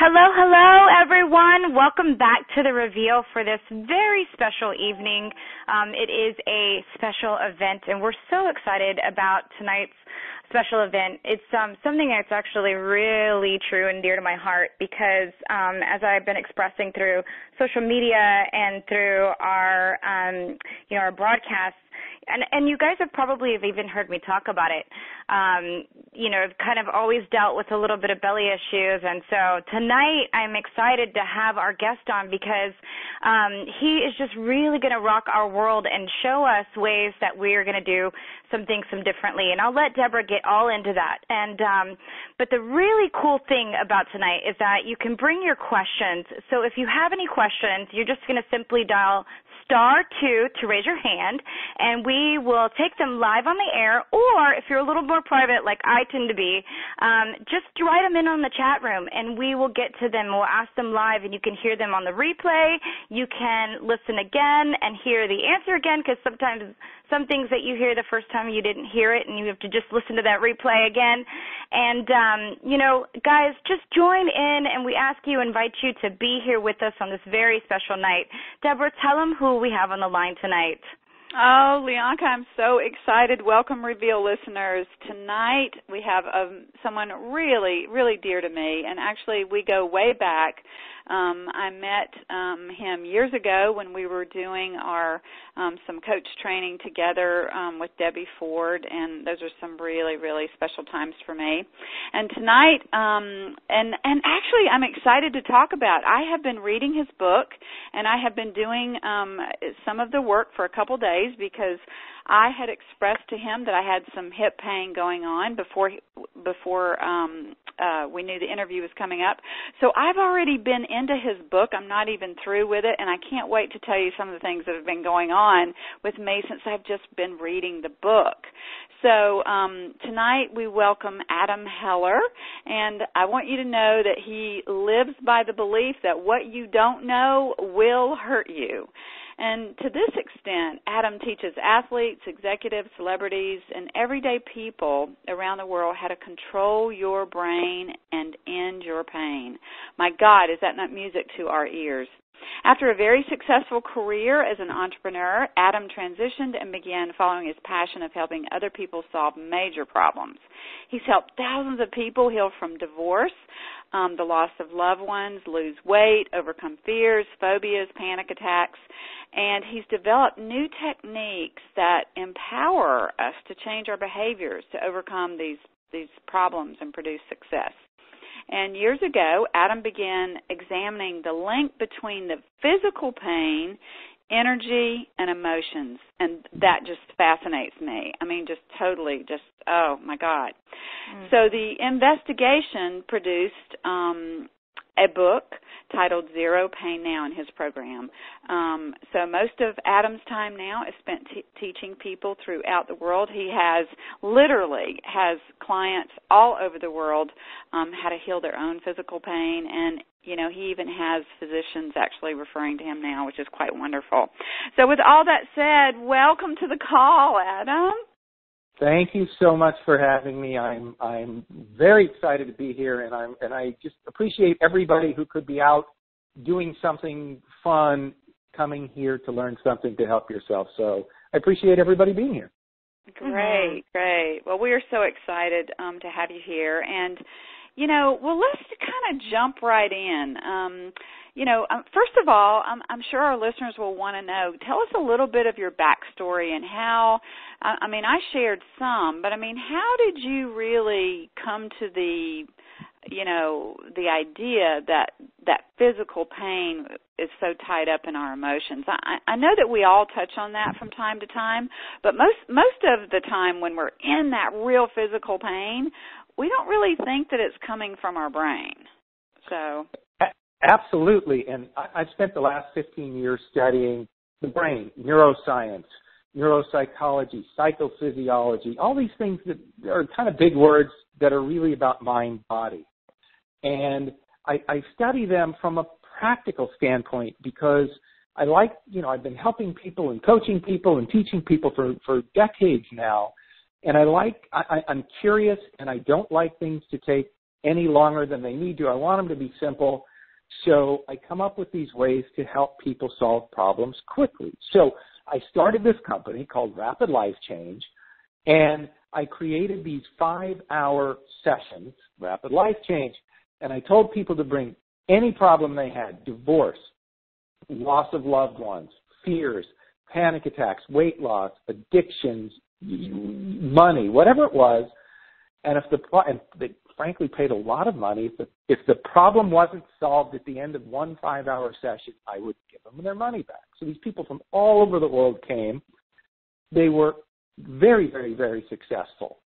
Hello, hello, everyone. Welcome back to The Reveal for this very special evening. It is a special event, and we're so excited about tonight's special event. It's something that's actually really true and dear to my heart because as I've been expressing through social media and through our, our broadcasts, and you guys have probably even heard me talk about it. I've kind of always dealt with a little bit of belly issues, and so tonight I'm excited to have our guest on because he is just really going to rock our world and show us ways that we are going to do some things differently. And I'll let Deborah get all into that. And but the really cool thing about tonight is that you can bring your questions. So if you have any questions, you're just going to simply dial *2 to raise your hand, and we will take them live on the air, or if you're a little more private like I tend to be, just write them in on the chat room, and we will get to them. We'll ask them live, and you can hear them on the replay. You can listen again and hear the answer again, because sometimes some things that you hear the first time you didn't hear it, and you have to just listen to that replay again. And, guys, just join in, and we invite you to be here with us on this very special night. Deborah, tell them who we have on the line tonight. Oh, Lyanca, I'm so excited. Welcome, Reveal listeners. Tonight we have someone really, really dear to me, and actually we go way back. I met him years ago when we were doing our some coach training together with Debbie Ford, and those are some really, really special times for me. And tonight, and actually I'm excited to talk about, I have been reading his book, and I have been doing some of the work for a couple days because I had expressed to him that I had some hip pain going on before we knew the interview was coming up. So I've already been into his book. I'm not even through with it, and I can't wait to tell you some of the things that have been going on with me since I've just been reading the book. So tonight we welcome Adam Heller, and I want you to know that he lives by the belief that what you don't know will hurt you. And to this extent, Adam teaches athletes, executives, celebrities, and everyday people around the world how to control your brain and end your pain. My God, is that not music to our ears? After a very successful career as an entrepreneur, Adam transitioned and began following his passion of helping other people solve major problems. He's helped thousands of people heal from divorce, the loss of loved ones, lose weight, overcome fears, phobias, panic attacks, and he's developed new techniques that empower us to change our behaviors to overcome these problems and produce success. And years ago, Adam began examining the link between the physical pain, energy, and emotions, and that just fascinates me. I mean, just totally, oh, my God. Mm-hmm. So the investigation produced a book titled Zero Pain Now in his program. So most of Adam's time now is spent teaching people throughout the world. He literally has clients all over the world how to heal their own physical pain, and he even has physicians actually referring to him now, which is quite wonderful. So with all that said, welcome to the call, Adam. Thank you so much for having me. I'm very excited to be here, and I just appreciate everybody who could be out doing something fun, coming here to learn something to help yourself. So I appreciate everybody being here. Great. Well, we are so excited to have you here, and let's kind of jump right in. First of all, I'm sure our listeners will want to know, tell us a little bit of your backstory and how, I shared some, but how did you really come to the idea that physical pain is so tied up in our emotions? I know that we all touch on that from time to time, but most of the time when we're in that real physical pain, we don't really think that it's coming from our brain. So absolutely, and I've spent the last 15 years studying the brain, neuroscience, neuropsychology, psychophysiology, all these things that are kind of big words that are really about mind-body. And I study them from a practical standpoint because I've been helping people and coaching people and teaching people for decades now. And I'm curious, and I don't like things to take any longer than they need to. I want them to be simple. So I come up with these ways to help people solve problems quickly. So I started this company called Rapid Life Change, and I created these 5-hour sessions, Rapid Life Change, and I told people to bring any problem they had: divorce, loss of loved ones, fears, panic attacks, weight loss, addictions, money, whatever it was. And they frankly paid a lot of money. If the problem wasn't solved at the end of one 5-hour session, I would give them their money back. So these people from all over the world came. They were very, very, very successful.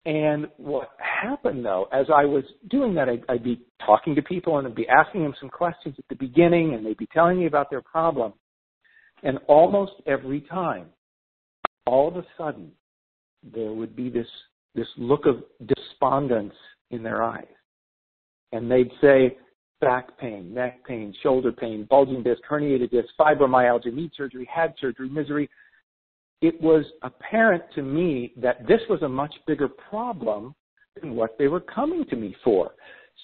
And what happened, though, as I was doing that, I'd be talking to people and I'd be asking them some questions at the beginning, and they'd be telling me about their problem. And almost every time, all of a sudden, there would be this look of despondence in their eyes. And they'd say, back pain, neck pain, shoulder pain, bulging disc, herniated disc, fibromyalgia, need surgery, had surgery, misery. It was apparent to me that this was a much bigger problem than what they were coming to me for.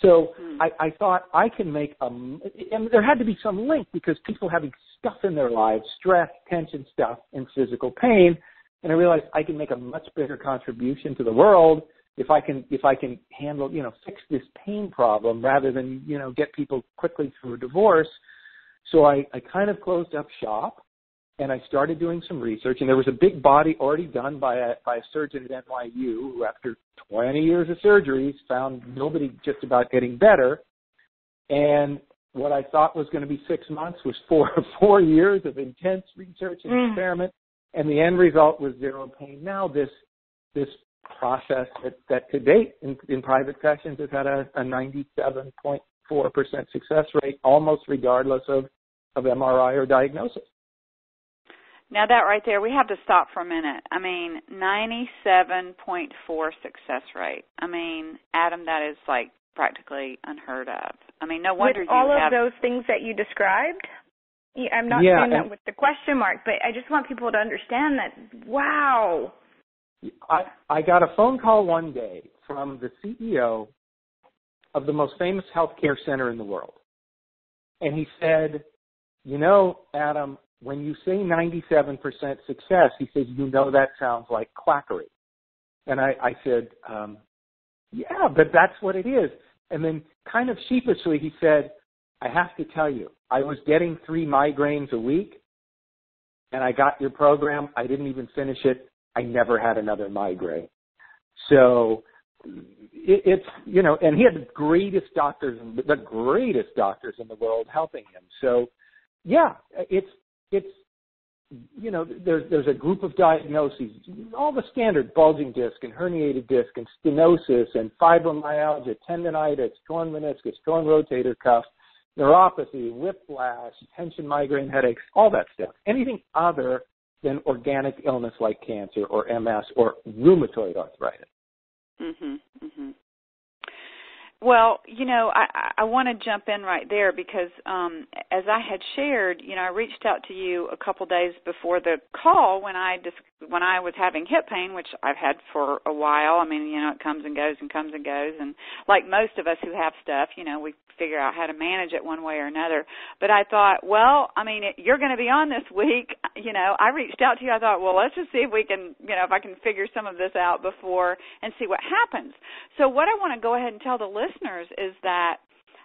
So I thought I can make and there had to be some link, because people having stuff in their lives, stress, tension stuff, and physical pain. And I realized I can make a much bigger contribution to the world if I can handle, fix this pain problem rather than, get people quickly through a divorce. So I kind of closed up shop, and I started doing some research, and there was a big body already done by a surgeon at NYU who, after 20 years of surgeries, found nobody just about getting better. And what I thought was going to be 6 months was 4 years of intense research and experiment. And the end result was zero pain. Now this process that to date in private sessions has had a 97.4% success rate, almost regardless of MRI or diagnosis. Now that right there, we have to stop for a minute. 97.4 success rate. Adam, that is like practically unheard of. No wonder with all of those things that you described. I'm not saying that with the question mark, but I just want people to understand that, wow. I got a phone call one day from the CEO of the most famous healthcare center in the world. And he said, Adam, when you say 97% success, he says, that sounds like quackery. And I said, yeah, but that's what it is. And then kind of sheepishly, he said, I have to tell you, I was getting 3 migraines a week, and I got your program. I didn't even finish it. I never had another migraine. So it's, and he had the greatest doctors in the world helping him. So, yeah, it's there's a group of diagnoses, all the standard bulging disc and herniated disc and stenosis and fibromyalgia, tendonitis, torn meniscus, torn rotator cuff, neuropathy, whiplash, tension, migraine, headaches, all that stuff. Anything other than organic illness like cancer or MS or rheumatoid arthritis. Well, I want to jump in right there because as I had shared, I reached out to you a couple days before the call when I was having hip pain, which I've had for a while. It comes and goes and comes and goes. And like most of us who have stuff, we figure out how to manage it one way or another. But I thought, you're going to be on this week. I reached out to you. I thought, well, let's just see if we can, if I can figure some of this out before and see what happens. So what I want to go ahead and tell the listeners is that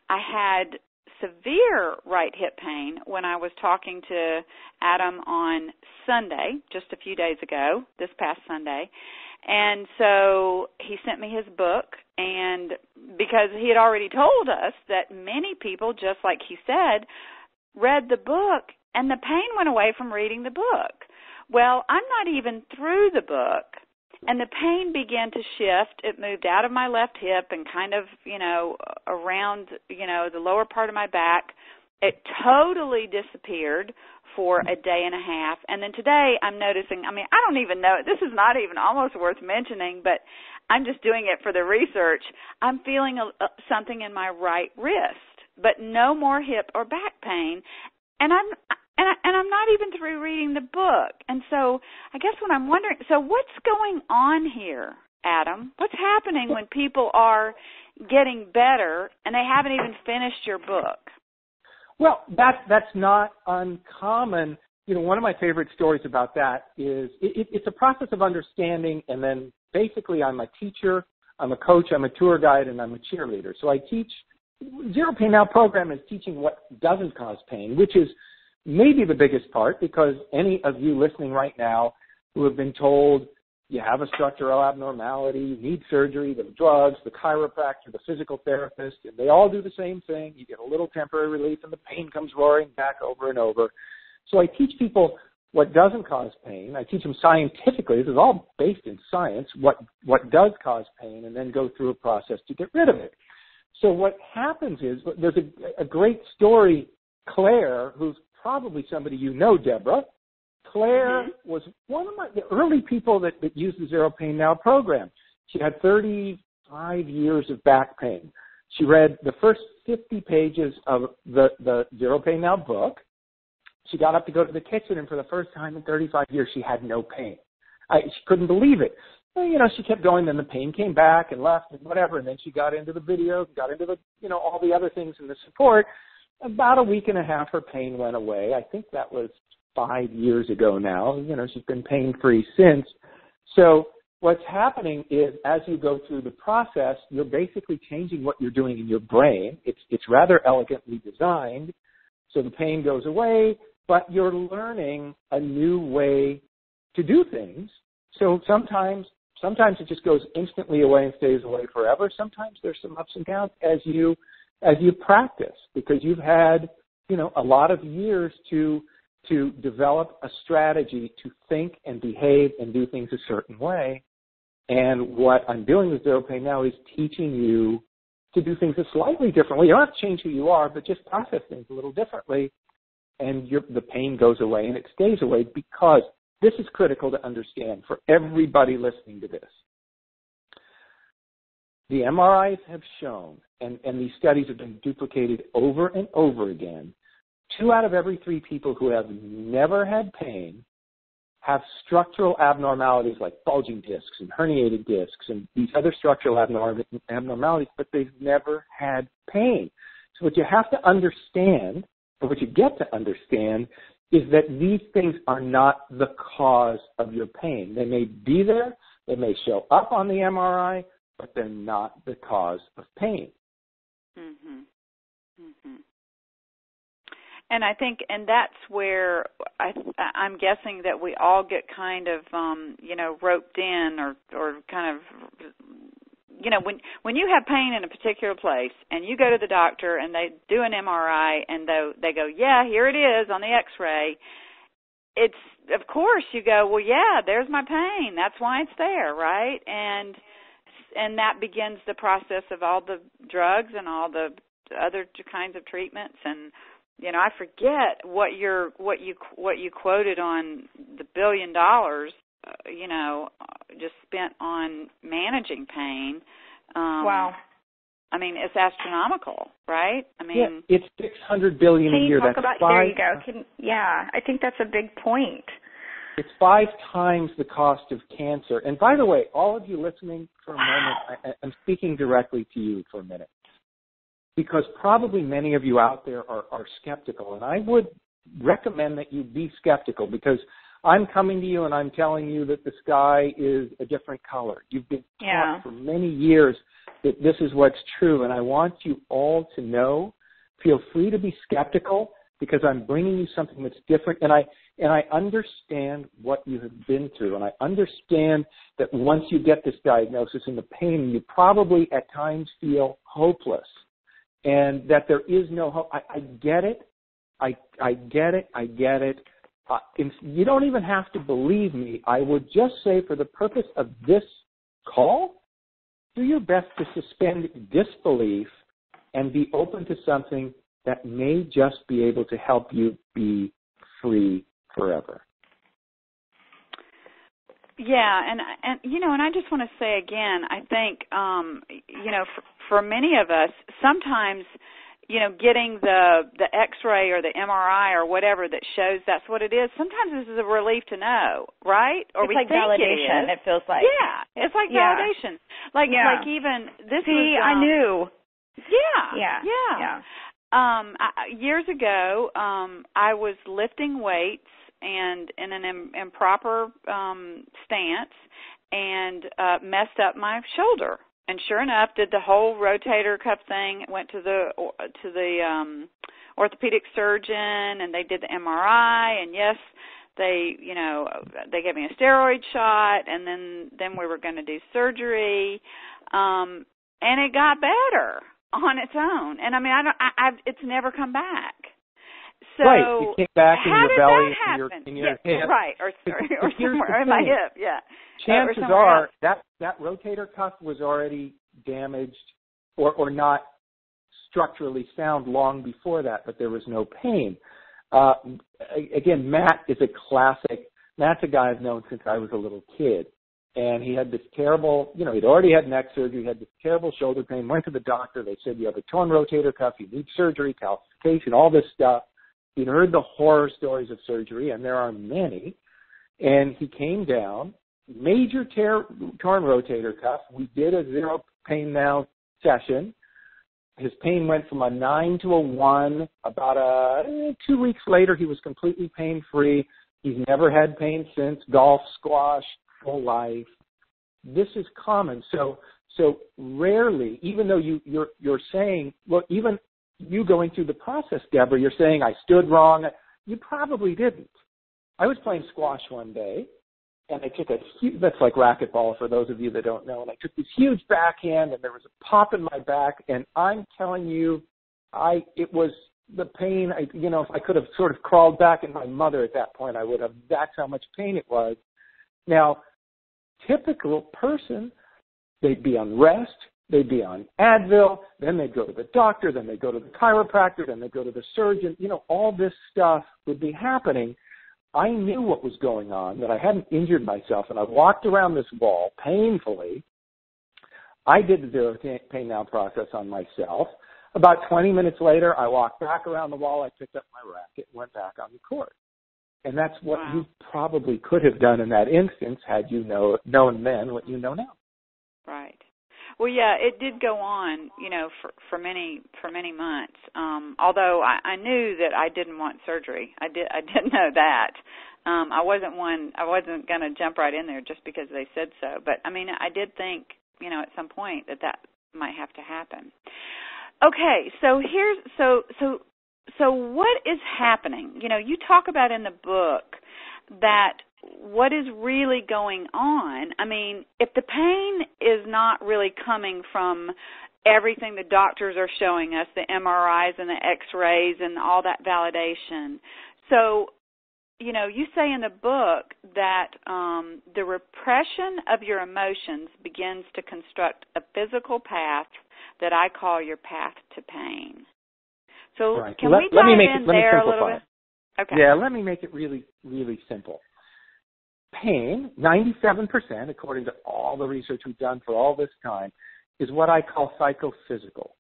I had severe right hip pain when I was talking to Adam on Sunday, just a few days ago, this past Sunday. And so he sent me his book, and because he had already told us that many people, just like he said, read the book and the pain went away from reading the book. Well, I'm not even through the book, and the pain began to shift. It moved out of my left hip and kind of, around, the lower part of my back. It totally disappeared for a day and a half. And then today I'm noticing, I don't even know, this is not even almost worth mentioning, but I'm just doing it for the research. I'm feeling something in my right wrist, but no more hip or back pain. And I'm not even through reading the book. And so I guess what I'm wondering, so what's going on here, Adam? What's happening when people are getting better, and they haven't even finished your book. Well, that's not uncommon. One of my favorite stories about that is it's a process of understanding, and then basically I'm a teacher, I'm a coach, I'm a tour guide, and I'm a cheerleader. So I teach. Zero Pain Now program is teaching what doesn't cause pain, which is maybe the biggest part, because any of you listening right now who have been told you have a structural abnormality, you need surgery, the drugs, the chiropractor, the physical therapist, and they all do the same thing. You get a little temporary relief and the pain comes roaring back over and over. So I teach people what doesn't cause pain. I teach them scientifically. This is all based in science, what does cause pain, and then go through a process to get rid of it. So what happens is, there's a great story. Claire, who's probably somebody you know, Deborah. Claire was one of the early people that used the Zero Pain Now program. She had 35 years of back pain. She read the first 50 pages of the Zero Pain Now book. She got up to go to the kitchen, and for the first time in 35 years, she had no pain. She couldn't believe it. Well, she kept going, then the pain came back and left and whatever, and then she got into the videos, got into the, all the other things in the support. About a week and a half, her pain went away. I think that was 5 years ago now. She's been pain-free since. So what's happening is, as you go through the process, you're basically changing what you're doing in your brain. It's rather elegantly designed, so the pain goes away, but you're learning a new way to do things. So sometimes it just goes instantly away and stays away forever. Sometimes there's some ups and downs as you practice, because you've had, a lot of years to develop a strategy to think and behave and do things a certain way. And what I'm doing with Zero Pain Now is teaching you to do things a slightly different way. You don't have to change who you are, but just process things a little differently, and the pain goes away and it stays away, because this is critical to understand for everybody listening to this. The MRIs have shown, and these studies have been duplicated over and over again, 2 out of every 3 people who have never had pain have structural abnormalities like bulging discs and herniated discs and these other structural abnormalities, but they've never had pain. So what you have to understand, or what you get to understand, is that these things are not the cause of your pain. They may be there, they may show up on the MRI, but they're not the cause of pain. And I think, and that's where I'm guessing that we all get kind of, roped in or kind of, when you have pain in a particular place and you go to the doctor and they do an MRI and they go, yeah, here it is on the X-ray, it's, of course, you go, well, yeah, there's my pain. That's why it's there, right? And that begins the process of all the drugs and all the other kinds of treatments. And I forget what you quoted on the $1 billion, just spent on managing pain. Wow. I mean, it's astronomical, right? I mean, yeah, it's $600 billion a year. Can you talk about? There you go. I think that's a big point. It's 5 times the cost of cancer. And by the way, all of you listening for a moment, I'm speaking directly to you for a minute, because probably many of you out there are skeptical. And I would recommend that you be skeptical, because I'm coming to you and I'm telling you that the sky is a different color. You've been taught for many years that this is what's true. And I want you all to know, feel free to be skeptical, because I'm bringing you something that's different. And I understand what you have been through. And I understand that once you get this diagnosis and the pain, you probably at times feel hopeless, and that there is no hope. I get it. I get it. I get it. You don't even have to believe me. I would just say, for the purpose of this call, do your best to suspend disbelief and be open to something that may just be able to help you be free forever. Yeah, and I just want to say again, I think, for many of us, sometimes, getting the X-ray or the MRI or whatever that shows that's what it is, sometimes this is a relief to know, right? Or it's we like think validation, it feels like. Yeah, it's like validation. Like even this was... I knew. Yeah. Years ago, I was lifting weights and in an improper stance and messed up my shoulder. And sure enough, did the whole rotator cuff thing. Went to the orthopedic surgeon, and they did the MRI. And yes, they gave me a steroid shot, and then we were going to do surgery, and it got better on its own. And I mean, it's never come back. So right, it came back in your belly, in your hip. Right, or somewhere in my hip, yeah. Chances are that rotator cuff was already damaged or not structurally sound long before that, but there was no pain. Again, Matt is a classic. Matt's a guy I've known since I was a little kid. And he had this terrible, he'd already had neck surgery, he had this terrible shoulder pain, went to the doctor, they said, you have a torn rotator cuff, you need surgery, calcification, all this stuff. He'd heard the horror stories of surgery, and there are many, and he came down, major torn rotator cuff. We did a zero pain now session. His pain went from a 9 to a 1. About 2 weeks later, he was completely pain-free. He's never had pain since. Golf, squash, full life. This is common. So rarely, even though you're saying, well, even you going through the process, Deborah, you're saying I stood wrong. You probably didn't. I was playing squash one day, and I took that's like racquetball for those of you that don't know, and I took this huge backhand, and there was a pop in my back, and I'm telling you, it was the pain. If I could have sort of crawled back in my mother at that point, I would have. That's how much pain it was. Now, typical person, they'd be on rest, they'd be on Advil, then they'd go to the doctor, then they'd go to the chiropractor, then they'd go to the surgeon. All this stuff would be happening. I knew what was going on, that I hadn't injured myself, and I walked around this wall painfully. I did the zero pain now process on myself. About 20 minutes later, I walked back around the wall, I picked up my racket, and went back on the court. And that's what you probably could have done in that instance had you known then what you know now. Right. Well, yeah, it did go on, for many months. Although I knew that I didn't want surgery. I did know that. I wasn't going to jump right in there just because they said so. But I mean, I did think, at some point that might have to happen. Okay, so what is happening? You talk about in the book that what is really going on. I mean, if the pain is not really coming from everything the doctors are showing us, the MRIs and the X-rays and all that validation. So, you say in the book that the repression of your emotions begins to construct a physical path that I call your path to pain. So right. Can we dive in there a little bit? Okay. Yeah, let me make it really, really simple. Pain, 97%, according to all the research we've done for all this time, is what I call psychophysical.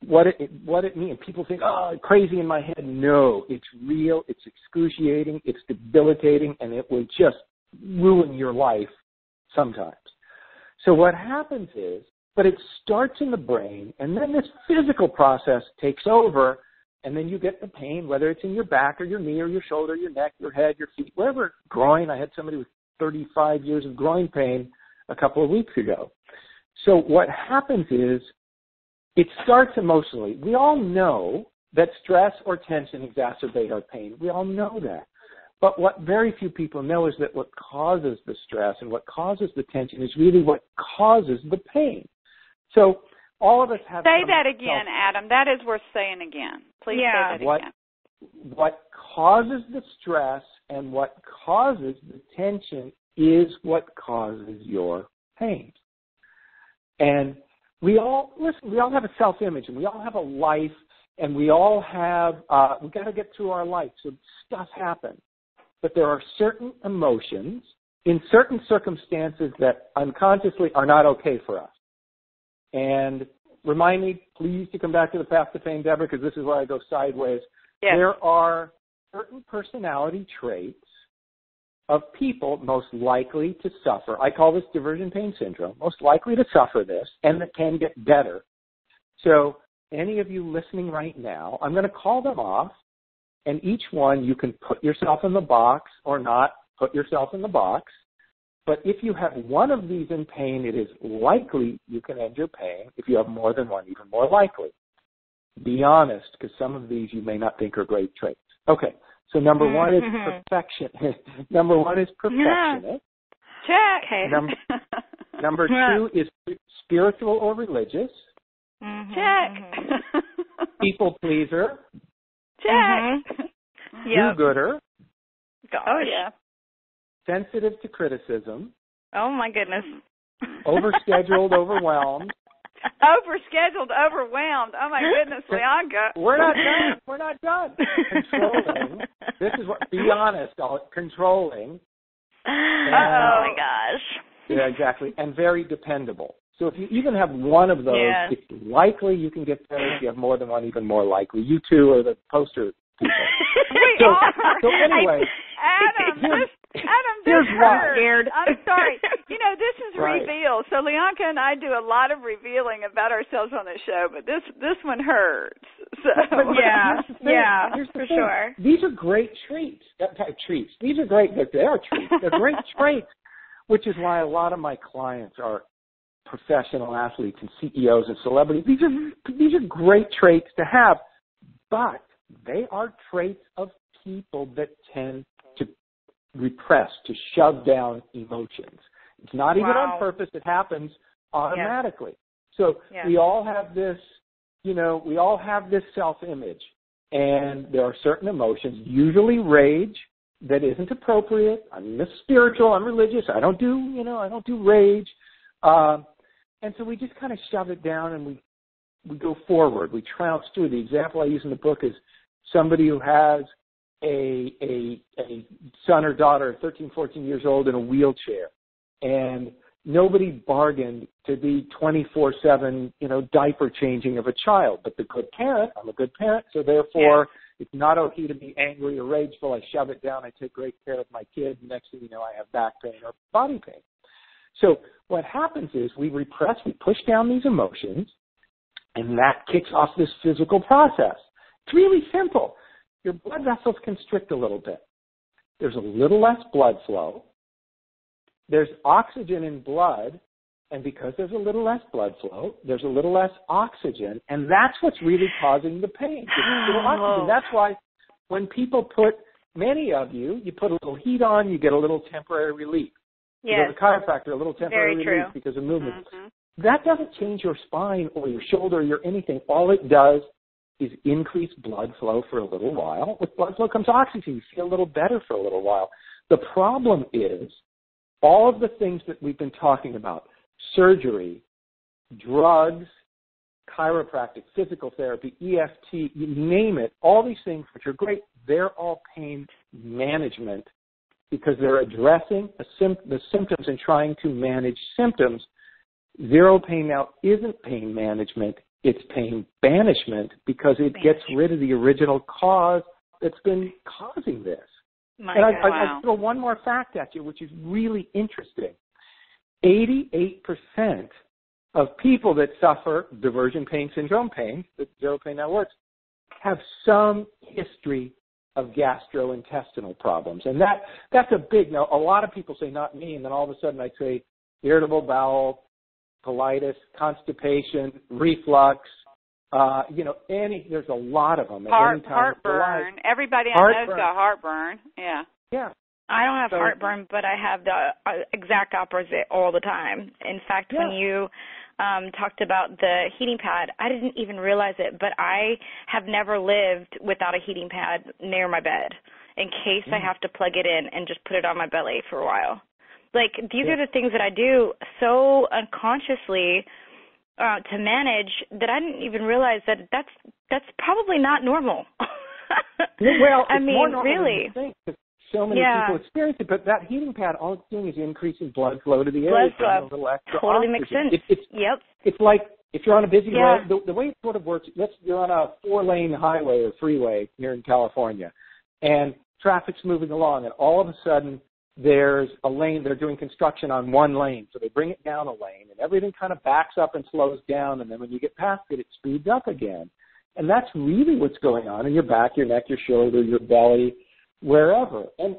What it means, people think, crazy in my head. No, it's real, it's excruciating, it's debilitating, and it will just ruin your life sometimes. So what happens is, but it starts in the brain, and then this physical process takes over, and then you get the pain, whether it's in your back or your knee or your shoulder, your neck, your head, your feet, wherever, groin. I had somebody with 35 years of groin pain a couple of weeks ago. So what happens is it starts emotionally. We all know that stress or tension exacerbate our pain. We all know that. But what very few people know is that what causes the stress and what causes the tension is really what causes the pain. So all of us have... Say that again, Adam. That is worth saying again. Please say that again. What causes the stress and what causes the tension is what causes your pain. And we all have a self-image, and we all have a life, and we all have, we've got to get through our life. So stuff happens. But there are certain emotions in certain circumstances that unconsciously are not okay for us. And remind me, please, to come back to the path to pain, Deborah, because this is where I go sideways. Yes. There are certain personality traits of people most likely to suffer. I call this diversion pain syndrome, most likely to suffer this, and that can get better. So any of you listening right now, I'm going to call them off, and each one you can put yourself in the box or not put yourself in the box. But if you have one of these in pain, it is likely you can end your pain. If you have more than one, even more likely. Be honest, because some of these you may not think are great traits. Okay, so number one is perfection. Number one is perfectionist. Check. Okay. Number two is spiritual or religious. Check. People pleaser. Check. Do-gooder. Gosh. Oh, yeah. Sensitive to criticism. Oh, my goodness. Overscheduled, overwhelmed. Overscheduled, overwhelmed. Oh, my goodness, Lyanca. We're not done. We're not done. Controlling. This is what, be honest, controlling. Oh, my gosh. Yeah, exactly. And very dependable. So if you even have one of those, it's likely you can get better. If you have more than one, even more likely. You two are the poster people. So anyway. Adam, this hurt. I'm sorry. This is reveal. So Lyanca and I do a lot of revealing about ourselves on the show, but this one hurts. So for sure. These are great treats. These are great. They are treats. They're great traits, which is why a lot of my clients are professional athletes and CEOs and celebrities. These are great traits to have, but they are traits of people that tend to repress, to shove down emotions. It's not even on purpose. It happens automatically. So we all have this, we all have this self-image, and there are certain emotions, usually rage, that isn't appropriate. I'm spiritual. I'm religious. I don't do rage. And so we just kind of shove it down and we go forward. We trounce through. The example I use in the book is somebody who has a son or daughter, 13, 14 years old, in a wheelchair, and nobody bargained to be 24/7, diaper changing of a child. But the good parent, I'm a good parent, so therefore it's not okay to be angry or rageful. I shove it down. I take great care of my kid. Next thing you know, I have back pain or body pain. So what happens is we repress, we push down these emotions, and that kicks off this physical process. It's really simple. Your blood vessels constrict a little bit. There's a little less blood flow. There's oxygen in blood, and because there's a little less blood flow, there's a little less oxygen, and that's what's really causing the pain. Oxygen. That's why when people many of you put a little heat on, you get a little temporary relief. You go to the chiropractor, a little temporary relief because of movement. Mm-hmm. That doesn't change your spine or your shoulder or your anything. All it does is increase blood flow for a little while. With blood flow comes oxygen. You feel a little better for a little while. The problem is all of the things that we've been talking about, surgery, drugs, chiropractic, physical therapy, EFT, you name it, all these things, which are great, they're all pain management because they're addressing the symptoms and trying to manage symptoms. Zero pain now isn't pain management. It's pain banishment because it gets rid of the original cause that's been causing this. I'll throw one more fact at you, which is really interesting. 88% of people that suffer diversion pain syndrome pain, that Zero Pain Now works, have some history of gastrointestinal problems. And that's a big, now a lot of people say not me, and then all of a sudden I say irritable bowel, colitis, constipation, reflux, there's a lot of them. Heartburn. Everybody I know has got heartburn. Yeah. Yeah. I don't have heartburn, but I have the exact opposite all the time. In fact, when you talked about the heating pad, I didn't even realize it, but I have never lived without a heating pad near my bed in case I have to plug it in and just put it on my belly for a while. Like, these are the things that I do so unconsciously to manage that I didn't even realize that's probably not normal. Well, I mean, more normal really. than you think, so many people experience it, but that heating pad, all it's doing is increasing blood flow to the area. Blood flow. A little extra totally oxygen. makes sense. It's like If you're on a busy road, the way it sort of works, you're on a 4-lane highway or freeway here in California, and traffic's moving along, and all of a sudden there's a lane. They're doing construction on one lane, so they bring it down a lane, and everything kind of backs up and slows down, and then when you get past it, it speeds up again. And that's really what's going on in your back, your neck, your shoulder, your belly, wherever. And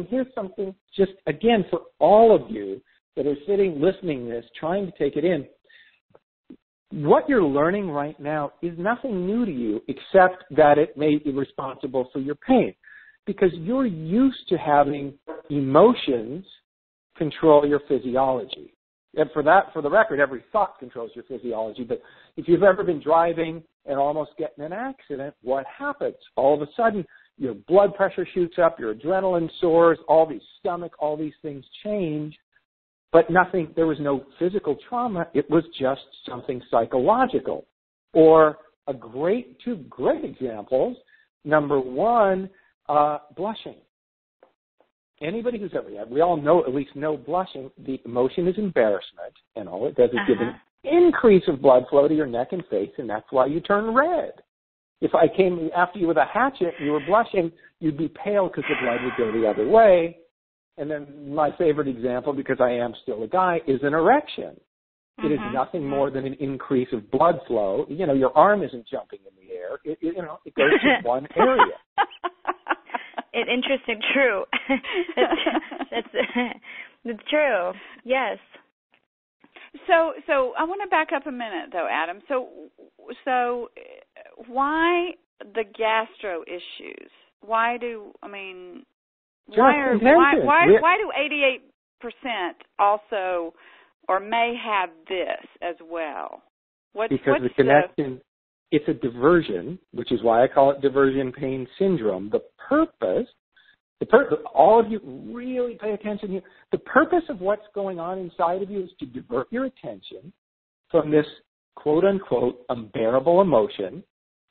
here's something just, again, for all of you that are sitting, listening to this, trying to take it in. What you're learning right now is nothing new to you except that it may be responsible for your pain, because you're used to having emotions control your physiology. And for the record, every thought controls your physiology. But if you've ever been driving and almost get in an accident, what happens? All of a sudden, your blood pressure shoots up, your adrenaline soars, all these things change. But there was no physical trauma. It was just something psychological. Or two great examples. Number one, blushing. Anybody who's ever, we all know, at least know blushing, the emotion is embarrassment, and all it does is give an increase of blood flow to your neck and face, and that's why you turn red. If I came after you with a hatchet and you were blushing, you'd be pale because the blood would go the other way. And then my favorite example, because I am still a guy, is an erection. It is nothing more than an increase of blood flow. Your arm isn't jumping in the air. It goes to one area. Interesting. True. It's true. Yes. So I want to back up a minute, though, Adam. So why the gastro issues? Why do 88% also or may have this as well? Because the connection, it's a diversion, which is why I call it diversion pain syndrome. The purpose, all of you really pay attention here. The purpose of what's going on inside of you is to divert your attention from this quote-unquote unbearable emotion,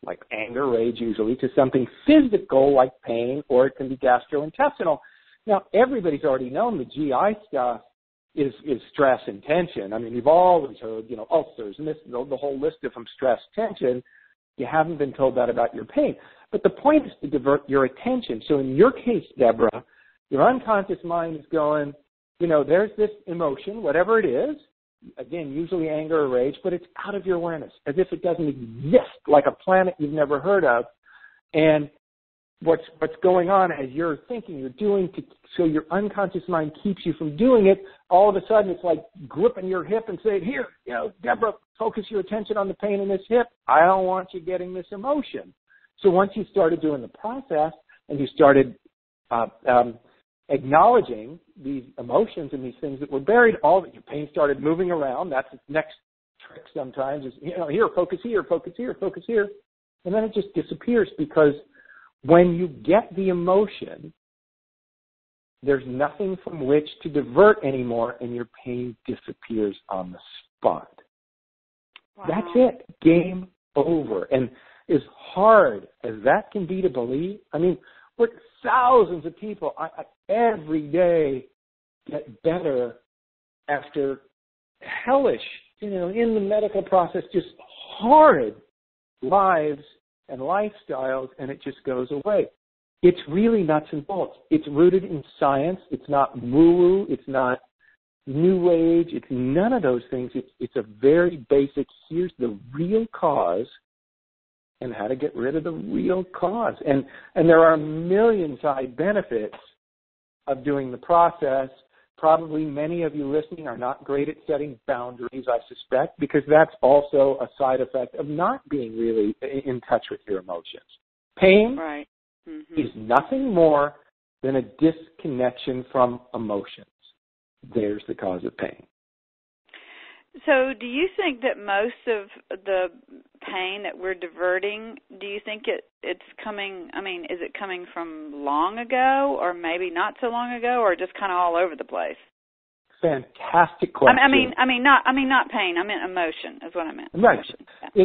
like anger, rage usually, to something physical like pain, or it can be gastrointestinal. Now, everybody's already known the GI stuff is stress and tension. I mean, you've always heard, ulcers and the whole list of them, stress, tension. You haven't been told that about your pain. But the point is to divert your attention. So in your case, Deborah, your unconscious mind is going, there's this emotion, whatever it is, again, usually anger or rage, but it's out of your awareness, as if it doesn't exist, like a planet you've never heard of. And what's going on as you're thinking, you're doing, so your unconscious mind keeps you from doing it, all of a sudden it's like gripping your hip and saying, here, Deborah, focus your attention on the pain in this hip. I don't want you getting this emotion. So once you started doing the process and you started acknowledging these emotions and these things that were buried, all that your pain started moving around. That's the next trick sometimes is, here, focus here, focus here, focus here. And then it just disappears, because when you get the emotion, there's nothing from which to divert anymore, and your pain disappears on the spot. Wow. That's it. Game over. And as hard as that can be to believe, we're thousands of people every day get better after hellish, in the medical process, just horrid lives and lifestyles, and it just goes away. It's really nuts and bolts. It's rooted in science. It's not woo-woo. It's not new age. It's none of those things. It's a very basic, here's the real cause and how to get rid of the real cause. And there are a million side benefits of doing the process. Probably many of you listening are not great at setting boundaries, I suspect, because that's also a side effect of not being really in touch with your emotions. Pain is nothing more than a disconnection from emotions. There's the cause of pain. So do you think that most of the pain that we're diverting, do you think it's coming, is it coming from long ago, or maybe not so long ago, or just kind of all over the place? Fantastic question. Not pain. I meant emotion is what I meant. Right. Yeah.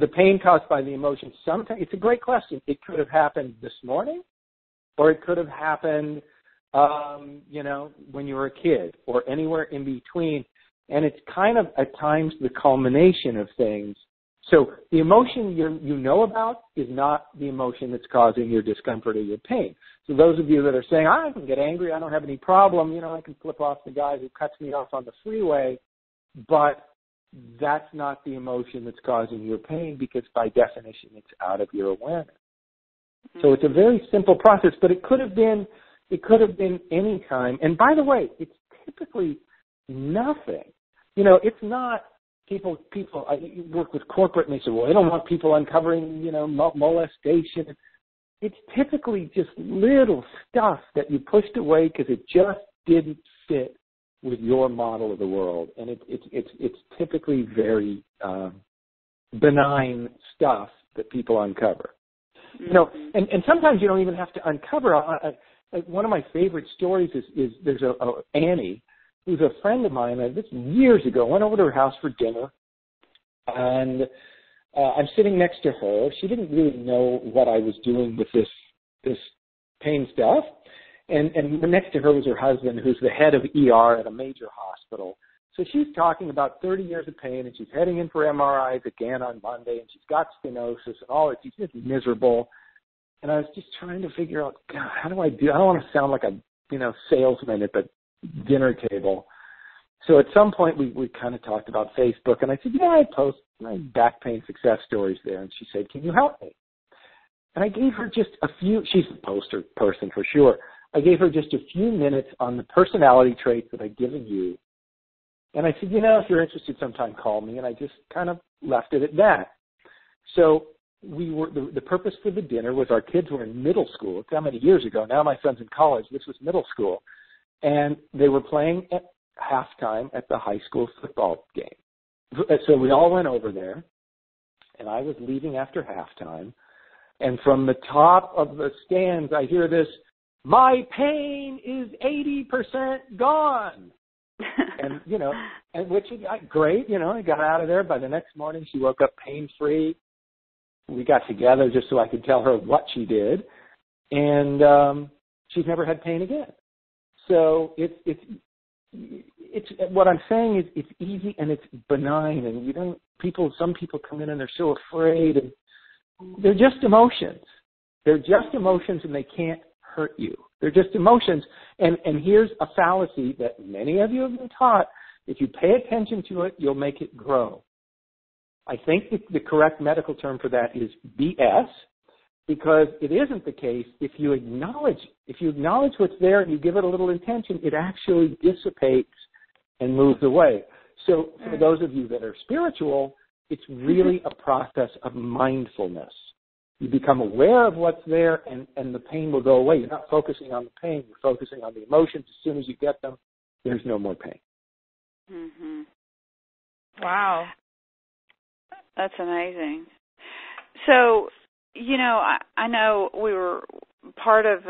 The pain caused by the emotion, sometimes, it's a great question. It could have happened this morning, or it could have happened, when you were a kid, or anywhere in between. And it's kind of at times the culmination of things. So the emotion you know about is not the emotion that's causing your discomfort or your pain. So those of you that are saying, I can get angry, I don't have any problem, I can flip off the guy who cuts me off on the freeway, but that's not the emotion that's causing your pain because by definition it's out of your awareness. So it's a very simple process, but it could have been any time. And by the way, it's typically nothing. It's not people. I work with corporate, and they say, well, they don't want people uncovering, molestation. It's typically just little stuff that you pushed away because it just didn't fit with your model of the world, and it's typically very benign stuff that people uncover. And sometimes you don't even have to uncover. One of my favorite stories is there's a Annie, who's a friend of mine. This years ago, went over to her house for dinner, and I'm sitting next to her. She didn't really know what I was doing with this pain stuff, and next to her was her husband, who's the head of ER at a major hospital. So she's talking about 30 years of pain, and she's heading in for MRIs again on Monday, and she's got stenosis and all that. She's just miserable. And I was just trying to figure out, God, how do I do? I don't want to sound like a salesman at the dinner table. So at some point we kind of talked about Facebook, and I said, I post my back pain success stories there. And she said, can you help me? And I gave her just a few. She's a poster person for sure. I gave her just a few minutes on the personality traits that I'd given you. And I said, if you're interested sometime, call me. And I just kind of left it at that. So the purpose for the dinner was our kids were in middle school. It's how many years ago? Now my son's in college. This was middle school. And they were playing at halftime at the high school football game. So we all went over there, and I was leaving after halftime. And from the top of the stands, I hear this, my pain is 80% gone. And, and which is great, I got out of there. By the next morning, she woke up pain-free. We got together just so I could tell her what she did. And she's never had pain again. So it's what I'm saying is it's easy and it's benign, and some people come in and they're so afraid, and they're just emotions. They're just emotions, and they can't hurt you. They're just emotions. And here's a fallacy that many of you have been taught. If you pay attention to it, you'll make it grow. I think the correct medical term for that is BS, because it isn't the case. If you acknowledge what's there and you give it a little attention, it actually dissipates and moves away. So for those of you that are spiritual, it's really a process of mindfulness. You become aware of what's there, and the pain will go away. You're not focusing on the pain. You're focusing on the emotions. As soon as you get them, there's no more pain. Mm-hmm. Wow. That's amazing. So, I know we were part of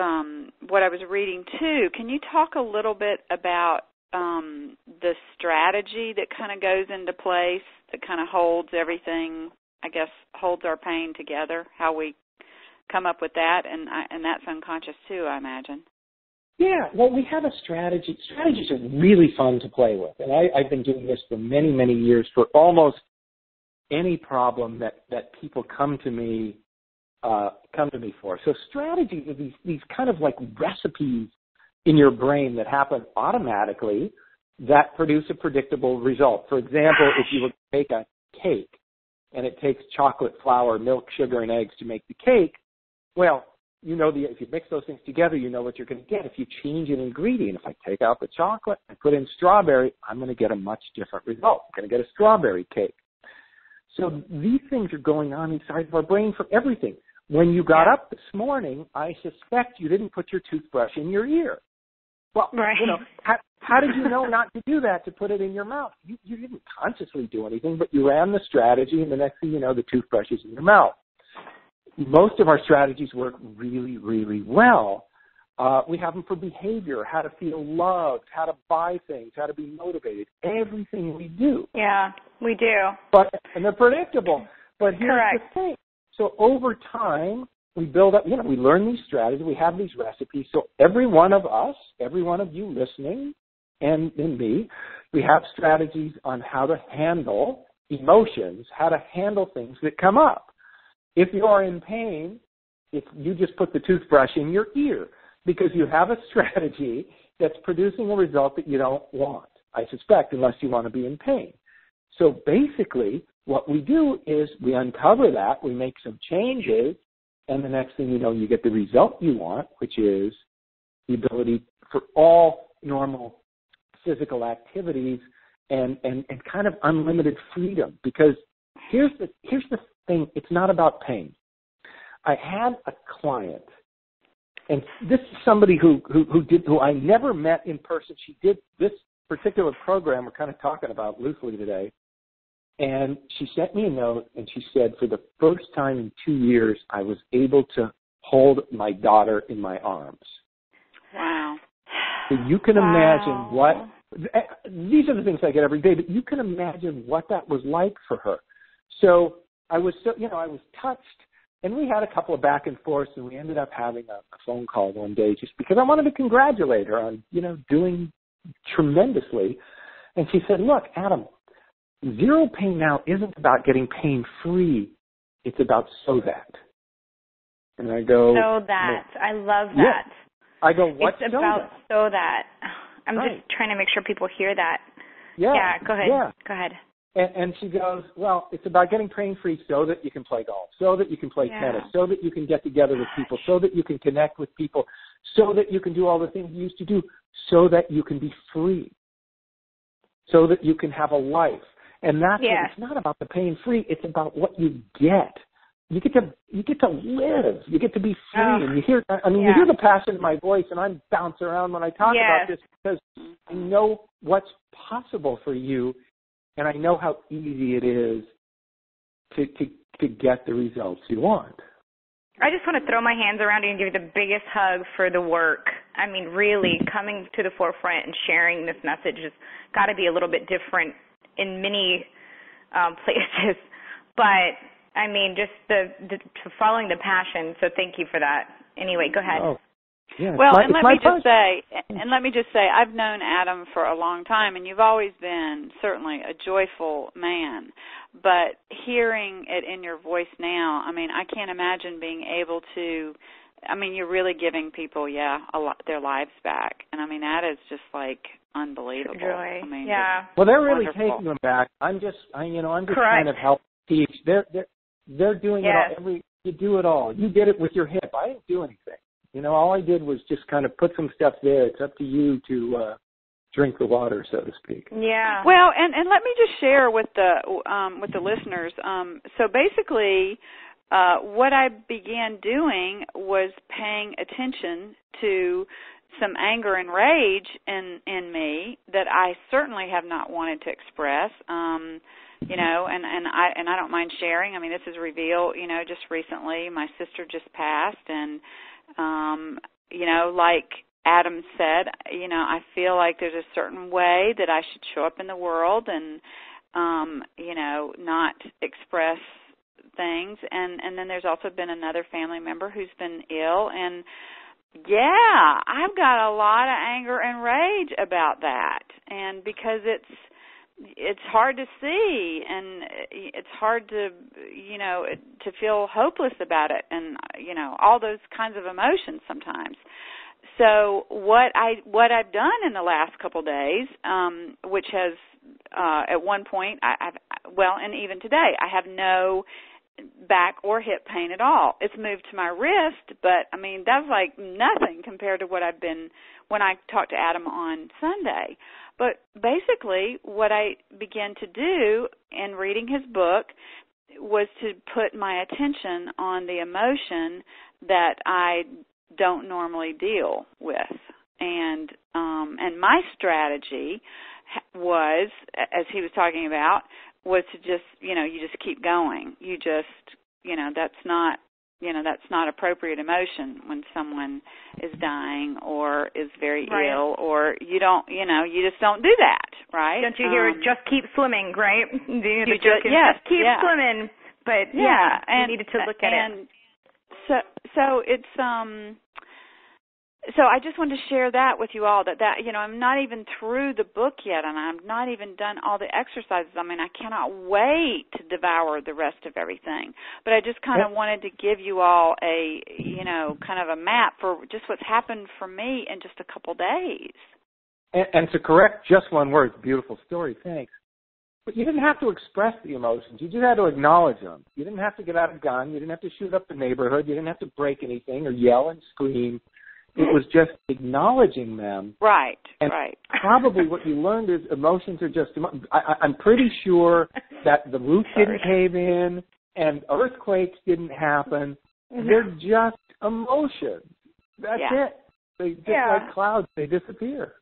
what I was reading, too. Can you talk a little bit about the strategy that kind of goes into place, that kind of holds everything, I guess, holds our pain together, how we come up with that, and that's unconscious, too, I imagine. Yeah, well, we have a strategy. Strategies are really fun to play with, and I've been doing this for many, many years for almost any problem that people come to me for. So strategies are these kind of like recipes in your brain that happen automatically that produce a predictable result. For example, if you were to make a cake and it takes chocolate, flour, milk, sugar, and eggs to make the cake, well, if you mix those things together, you know what you're going to get. If you change an ingredient, if I take out the chocolate and put in strawberry, I'm going to get a much different result. I'm going to get a strawberry cake. So these things are going on inside of our brain for everything. When you got up this morning, I suspect you didn't put your toothbrush in your ear. Well, right. How did you know not to do that, to put it in your mouth? You didn't consciously do anything, but you ran the strategy, and the next thing you know, the toothbrush is in your mouth. Most of our strategies work really, really well. We have them for behavior, how to feel loved, how to buy things, how to be motivated, everything we do. Yeah, we do. And they're predictable. But here's Correct. the thing. So over time, we build up, we learn these strategies, we have these recipes. So every one of us, every one of you listening, and me, We have strategies on how to handle emotions, how to handle things that come up. If you're in pain, if you just put the toothbrush in your ear because you have a strategy that's producing a result that you don't want, I suspect, unless you want to be in pain. So basically, what we do is we uncover that, we make some changes, and the next thing you know, you get the result you want, which is the ability for all normal physical activities and kind of unlimited freedom. Because here's the thing, it's not about pain. I had a client, and this is somebody who I never met in person. She did this particular program we're kind of talking about loosely today. And she sent me a note, and she said, for the first time in 2 years, I was able to hold my daughter in my arms. Wow. So you can imagine what, these are the things I get every day, but you can imagine what that was like for her. So I was touched, and we had a couple of back and forths, and we ended up having a phone call one day just because I wanted to congratulate her on, doing tremendously. And she said, look, Adam, zero pain now isn't about getting pain-free. It's about so that. And I go, so that. No. I love that. Yeah. I go, what's it's about so that? I'm just trying to make sure people hear that. Yeah. Go ahead. Yeah. Go ahead. And she goes, well, it's about getting pain-free so that you can play golf, so that you can play tennis, so that you can get together with people, so that you can connect with people, so that you can do all the things you used to do, so that you can be free, so that you can have a life. And that's what, it's not about the pain-free, it's about what you get. You get to live. You get to be free. And you hear the passion in my voice, and I'm bouncing around when I talk about this because I know what's possible for you, and I know how easy it is to get the results you want. I just want to throw my hands around you and give you the biggest hug for the work. I mean, really coming to the forefront and sharing this message has got to be a little bit different in many places, but I mean, just the following the passion. So thank you for that. Anyway, go ahead. Oh, yeah, well, and let me just say, I've known Adam for a long time, and you've always been certainly a joyful man. But hearing it in your voice now, I mean, I can't imagine being able to. I mean, you're really giving people, their lives back, and I mean that is just like unbelievable. Joy. I mean, well, they're really wonderful. taking them back. I'm just Correct. kind of helping teach. They're doing it all. You do it all. You did it with your hip. I didn't do anything. All I did was just kind of put some stuff there. It's up to you to drink the water, so to speak. Yeah. Well, and let me just share with the listeners. So basically, what I began doing was paying attention to some anger and rage in me that I certainly have not wanted to express. And I don't mind sharing. I mean, this is Reveal. Just recently, my sister just passed, and like Adam said, I feel like there's a certain way that I should show up in the world and not express things. And then there's also been another family member who's been ill, and I've got a lot of anger and rage about that, and because it's hard to see, and it's hard to feel hopeless about it, and all those kinds of emotions sometimes. So what I've done in the last couple days, which has at one point and even today, I have no back or hip pain at all. It's moved to my wrist, but I mean that's like nothing compared to what I've been when I talked to Adam on Sunday. But basically what I began to do in reading his book was to put my attention on the emotion that I don't normally deal with. And my strategy was, as he was talking about, was to just, you just keep going. You just, that's not appropriate emotion when someone is dying or is very ill, or you just don't do that, right? Don't you hear just keep swimming, right? Just keep swimming. But you needed to look at it. So it's so I just wanted to share that with you all, that, you know, I'm not even through the book yet, and I'm not even done all the exercises. I mean, I cannot wait to devour the rest of everything. But I just kind of wanted to give you all a, you know, kind of a map for just what's happened for me in just a couple days. And to correct just one word, beautiful story, thanks. But you didn't have to express the emotions. You just had to acknowledge them. You didn't have to get out a gun. You didn't have to shoot up the neighborhood. You didn't have to break anything or yell and scream. It was just acknowledging them. Right, and right. Probably what you learned is emotions are just, I'm pretty sure that the roof didn't cave in and earthquakes didn't happen. They're just emotions. That's it. They just like clouds, they disappear.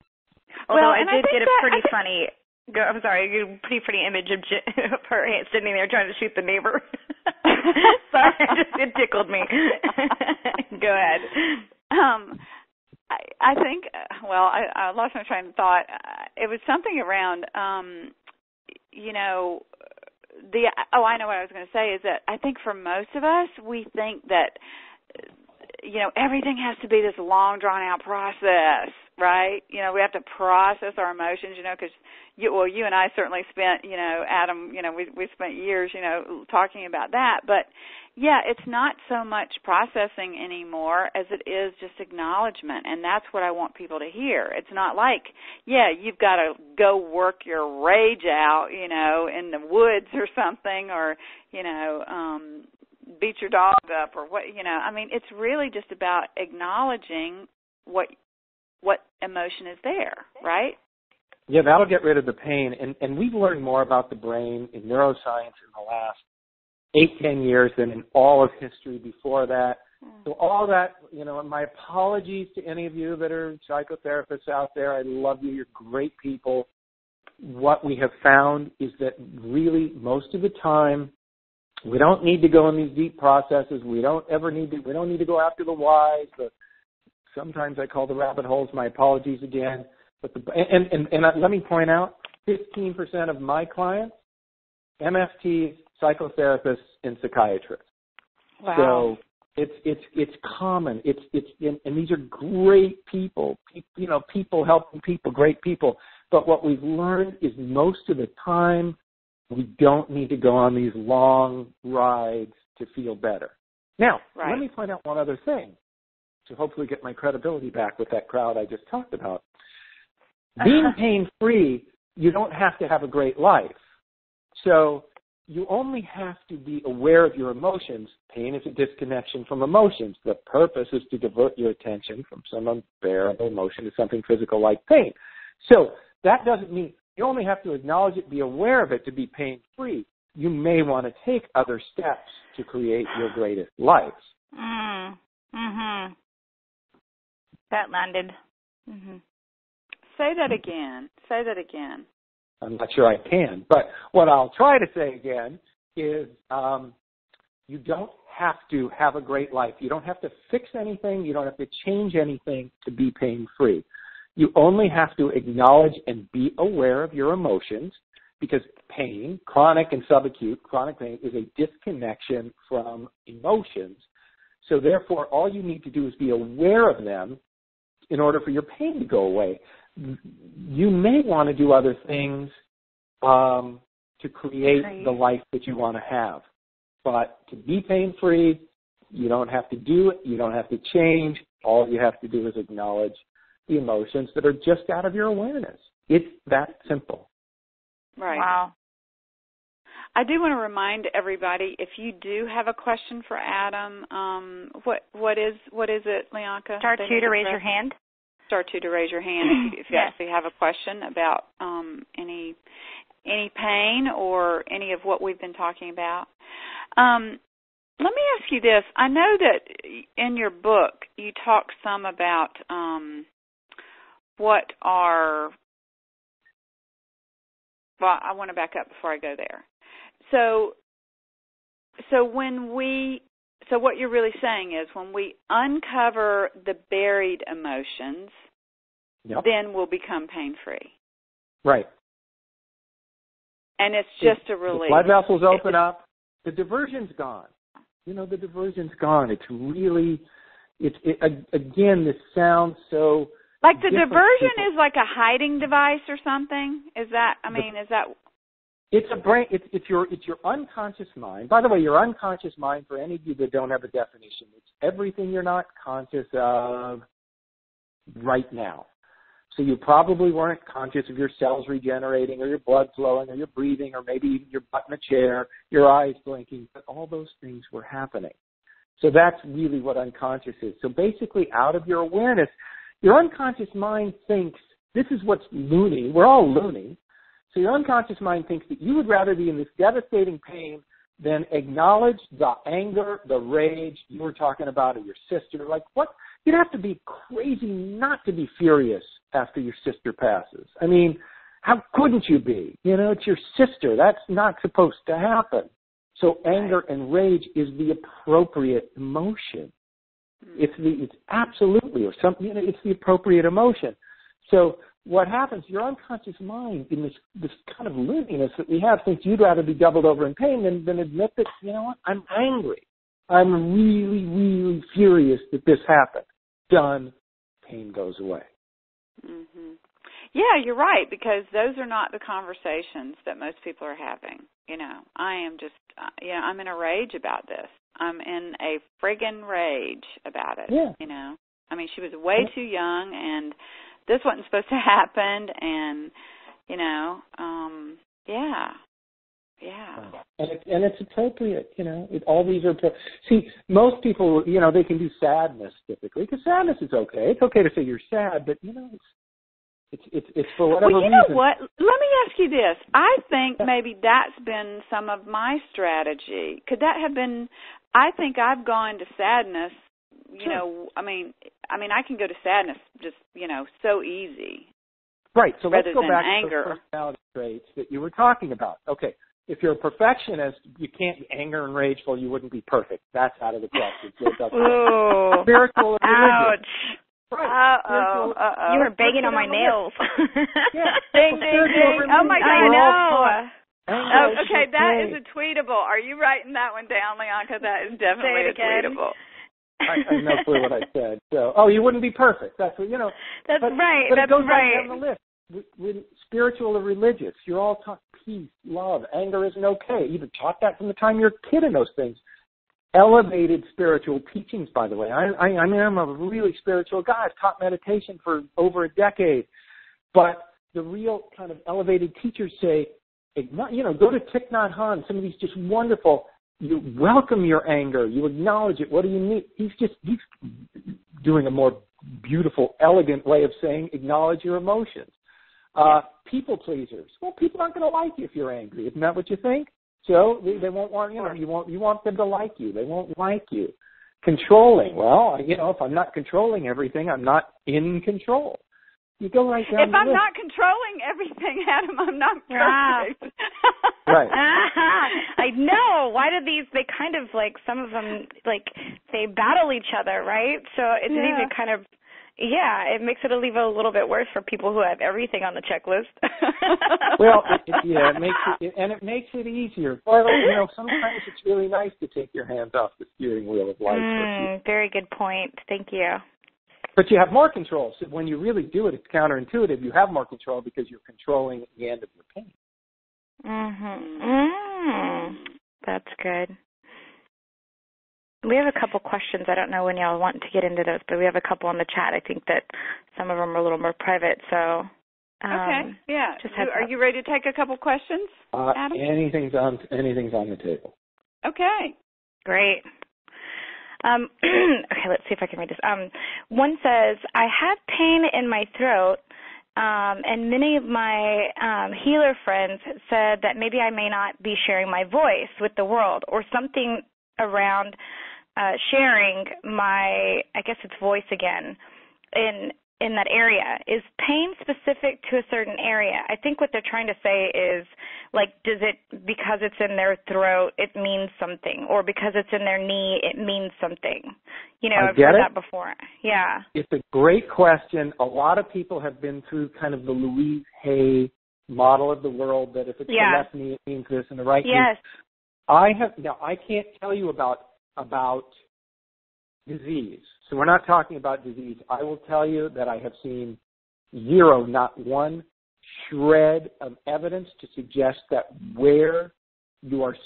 Although I did get a pretty funny pretty funny image of her sitting there trying to shoot the neighbor. Sorry, it tickled me. Go ahead. I think, I lost my train of thought. It was something around, you know, I know what I was going to say is that I think for most of us, we think that, you know, everything has to be this long, drawn-out process, right? You know, we have to process our emotions, you know, because, you and I certainly spent, you know, Adam, you know, we spent years, you know, talking about that. But, yeah, it's not so much processing anymore as it is just acknowledgement, and that's what I want people to hear. It's not like, you've got to go work your rage out, you know, in the woods or something, or, you know, beat your dog up or what, you know. I mean, it's really just about acknowledging what emotion is there, right? Yeah, that'll get rid of the pain. And we've learned more about the brain in neuroscience in the last 8-10 years than in all of history before that. So all that, you know, and my apologies to any of you that are psychotherapists out there. I love you. You're great people. What we have found is that really most of the time we don't need to go in these deep processes. We don't need to go after the whys. Sometimes I call the rabbit holes. My apologies again. But let me point out, 15% of my clients, MFTs, psychotherapists, and psychiatrists. Wow. So it's common. And these are great people. You know, people helping people, great people. But what we've learned is most of the time we don't need to go on these long rides to feel better. Now, let me point out one other thing to hopefully get my credibility back with that crowd I just talked about. Being pain-free, you don't have to have a great life. So you only have to be aware of your emotions. Pain is a disconnection from emotions. The purpose is to divert your attention from some unbearable emotion to something physical like pain. So that doesn't mean you only have to acknowledge it, be aware of it to be pain-free. You may want to take other steps to create your greatest life. That landed. Say that again. I'm not sure I can, but what I'll try to say again is you don't have to have a great life. You don't have to fix anything. You don't have to change anything to be pain-free. You only have to acknowledge and be aware of your emotions, because pain, chronic and subacute, chronic pain is a disconnection from emotions. So therefore, all you need to do is be aware of them in order for your pain to go away. You may want to do other things to create the life that you want to have. But to be pain-free, you don't have to do it. You don't have to change. All you have to do is acknowledge the emotions that are just out of your awareness. It's that simple. Right. Wow. I do want to remind everybody, if you do have a question for Adam, what is it, Lyanca? Star 2 to raise your hand. Star 2 to raise your hand if you actually have a question about any pain or any of what we've been talking about. Let me ask you this. I know that in your book you talk some about what are, well, I want to back up before I go there. So what you're really saying is when we uncover the buried emotions, then we'll become pain-free. Right. And it's just a relief. The blood vessels open up. The diversion's gone. You know, the diversion's gone. It's really, Again, this sounds so like the different. diversion is like a hiding device or something. Is that? It's a brain. It's your unconscious mind. By the way, your unconscious mind, for any of you that don't have a definition, it's everything you're not conscious of right now. So you probably weren't conscious of your cells regenerating or your blood flowing or your breathing or maybe even your butt in a chair, your eyes blinking, but all those things were happening. So that's really what unconscious is. So basically out of your awareness, your unconscious mind thinks, this is what's loony, we're all loony, so your unconscious mind thinks that you would rather be in this devastating pain than acknowledge the anger, the rage you were talking about of your sister. Like what? You'd have to be crazy not to be furious after your sister passes. I mean, how couldn't you be? You know, it's your sister. That's not supposed to happen. So anger and rage is the appropriate emotion. It's absolutely, or something, it's the appropriate emotion. So what happens, your unconscious mind in this kind of looniness that we have thinks you'd rather be doubled over in pain than admit that, you know what, I'm angry. I'm really, really furious that this happened. Done. Pain goes away. Mm-hmm. Yeah, you're right, because those are not the conversations that most people are having. You know, I am just, I'm in a rage about this. I'm in a friggin' rage about it. Yeah. You know, I mean, she was way too young, and this wasn't supposed to happen, and, you know, yeah. And it's appropriate, you know. All these are see, most people, you know, they can do sadness typically because sadness is okay. It's okay to say you're sad, but you know, it's for whatever reason. Well, you know what? Let me ask you this. I think maybe that's been some of my strategy. Could that have been? I think I've gone to sadness. You know, I mean, I can go to sadness just, you know, so easy. Right. So let's go back anger. to the personality traits that you were talking about. Okay. If you're a perfectionist, you can't be anger and rageful. You wouldn't be perfect. That's out of the question. Ooh. Spiritual and religious. Ouch. Right. You were banging on my nails. Yeah. Ding, ding, ding. Oh, my God. I know. Oh, okay, that is a tweetable. Are you writing that one down, Lyanca? That is definitely a tweetable. I have no clue what I said. So, you wouldn't be perfect. That's what, you know. That's right. But that's it goes right. right down the list. With spiritual or religious, you're all taught peace, love, anger isn't okay. You've been taught that from the time you're a kid in those things. Elevated spiritual teachings, by the way. I mean, I'm a really spiritual guy. I've taught meditation for over a decade. But the real kind of elevated teachers say, you know, go to Thich Nhat Hanh, some of these just wonderful, you welcome your anger, you acknowledge it. What do you need? He's doing a more beautiful, elegant way of saying acknowledge your emotions. People pleasers. Well, people aren't going to like you if you're angry. Isn't that what you think? So they won't want, you know, you want them to like you. They won't like you. Controlling. Well, you know, if I'm not controlling everything, I'm not in control. You go right down If the I'm list. not controlling everything, Adam, I'm not perfect. Right. I know. Why do they kind of like, some of them, like, they battle each other, right? So it's even kind of, it makes it even a little bit worse for people who have everything on the checklist. Well, it makes it easier. Well, you know, sometimes it's really nice to take your hands off the steering wheel of life. Very good point. Thank you. But you have more control. So when you really do it, it's counterintuitive. You have more control because you're controlling the end of your pain. That's good. We have a couple questions. I don't know when y'all want to get into those, but we have a couple on the chat. I think that some of them are a little more private. So, okay, yeah. Are you ready to take a couple questions, Adam? Anything's on the table. Okay, great. Okay, let's see if I can read this. One says, I have pain in my throat, and many of my healer friends said that maybe I may not be sharing my voice with the world or something around sharing my, I guess it's voice again, in that area. Is pain specific to a certain area? I think what they're trying to say is, like, does it, because it's in their throat, it means something, or because it's in their knee, it means something. You know, I've heard that before. Yeah. It's a great question. A lot of people have been through kind of the Louise Hay model of the world, that if it's the left knee, it means this, and the right knee. Yes. I can't tell you about disease. So we're not talking about disease. I will tell you that I have seen zero, not one shred of evidence to suggest that where you are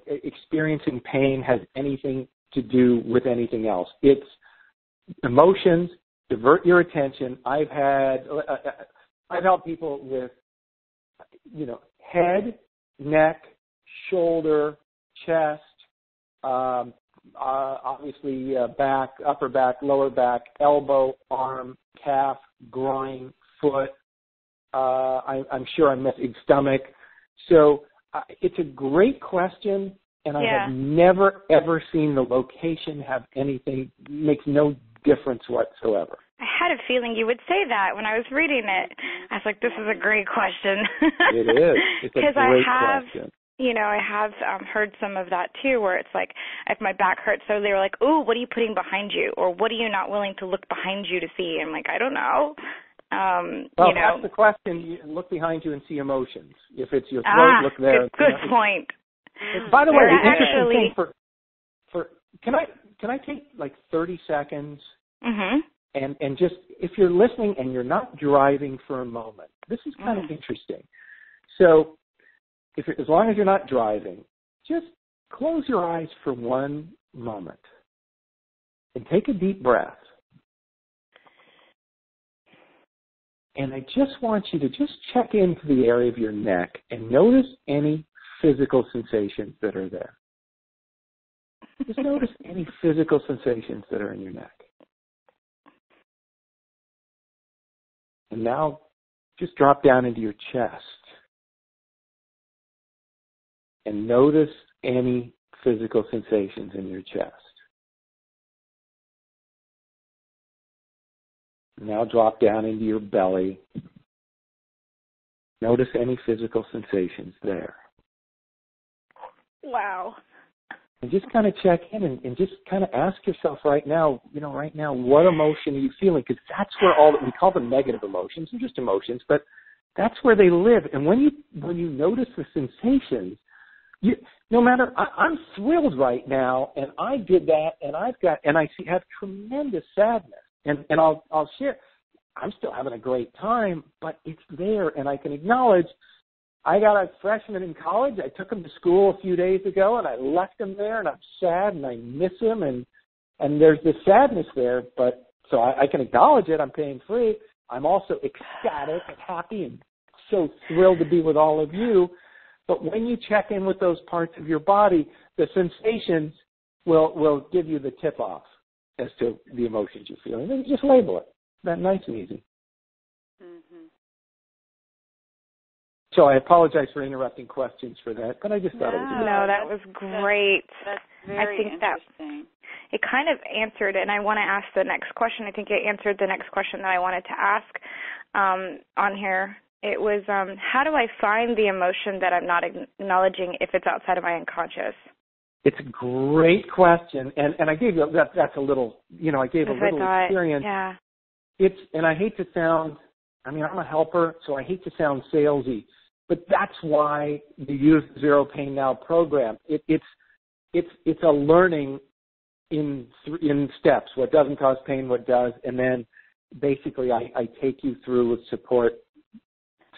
experiencing pain has anything to do with anything else. It's emotions. Divert your attention. I've helped people with, head, neck, shoulder, chest, obviously back, upper back, lower back, elbow, arm, calf, groin, foot. I'm sure I'm missing stomach. So it's a great question, and I have never, ever seen the location have anything, makes no difference whatsoever. I had a feeling you would say that when I was reading it. I was like, this is a great question. It is. It's a great question. I have heard some of that too, where it's like, if my back hurts, so they were like, "Ooh, what are you putting behind you?" Or "What are you not willing to look behind you to see?" I'm like, I don't know. That's the question. You look behind you and see emotions. If it's your throat, look there. Good point. By the way, the interesting thing for can I take like 30 seconds and just, if you're listening and you're not driving for a moment, this is kind of interesting. So as long as you're not driving, just close your eyes for one moment and take a deep breath. And I just want you to just check into the area of your neck and notice any physical sensations that are there. Just notice any physical sensations that are in your neck. And now just drop down into your chest and notice any physical sensations in your chest. Now drop down into your belly. Notice any physical sensations there. Wow. And just kind of check in and just kind of ask yourself right now, what emotion are you feeling? Because that's where we call them negative emotions. They're just emotions, but that's where they live. And when you notice the sensations, I'm thrilled right now, and I did that, and I have tremendous sadness. And I'll share, I'm still having a great time, but it's there, and I can acknowledge I got a freshman in college. I took him to school a few days ago, and I left him there, and I'm sad, and I miss him, and there's this sadness there, but so I can acknowledge it. I'm pain-free. I'm also ecstatic and happy and so thrilled to be with all of you. But when you check in with those parts of your body, the sensations will give you the tip-off as to the emotions you're feeling. And just label it. That nice and easy. Mm-hmm. So I apologize for interrupting questions for that, but I just thought it was good. No, that was great. That's very interesting. It kind of answered, and I want to ask the next question. I think it answered the next question that I wanted to ask on here. It was, how do I find the emotion that I'm not acknowledging if it's outside of my unconscious? It's a great question, and I gave you that's a little, I gave a little experience. Yeah. And I hate to sound, I'm a helper, so I hate to sound salesy, but that's why you use the Zero Pain Now program. It's a learning in steps. What doesn't cause pain, what does, and then basically I take you through with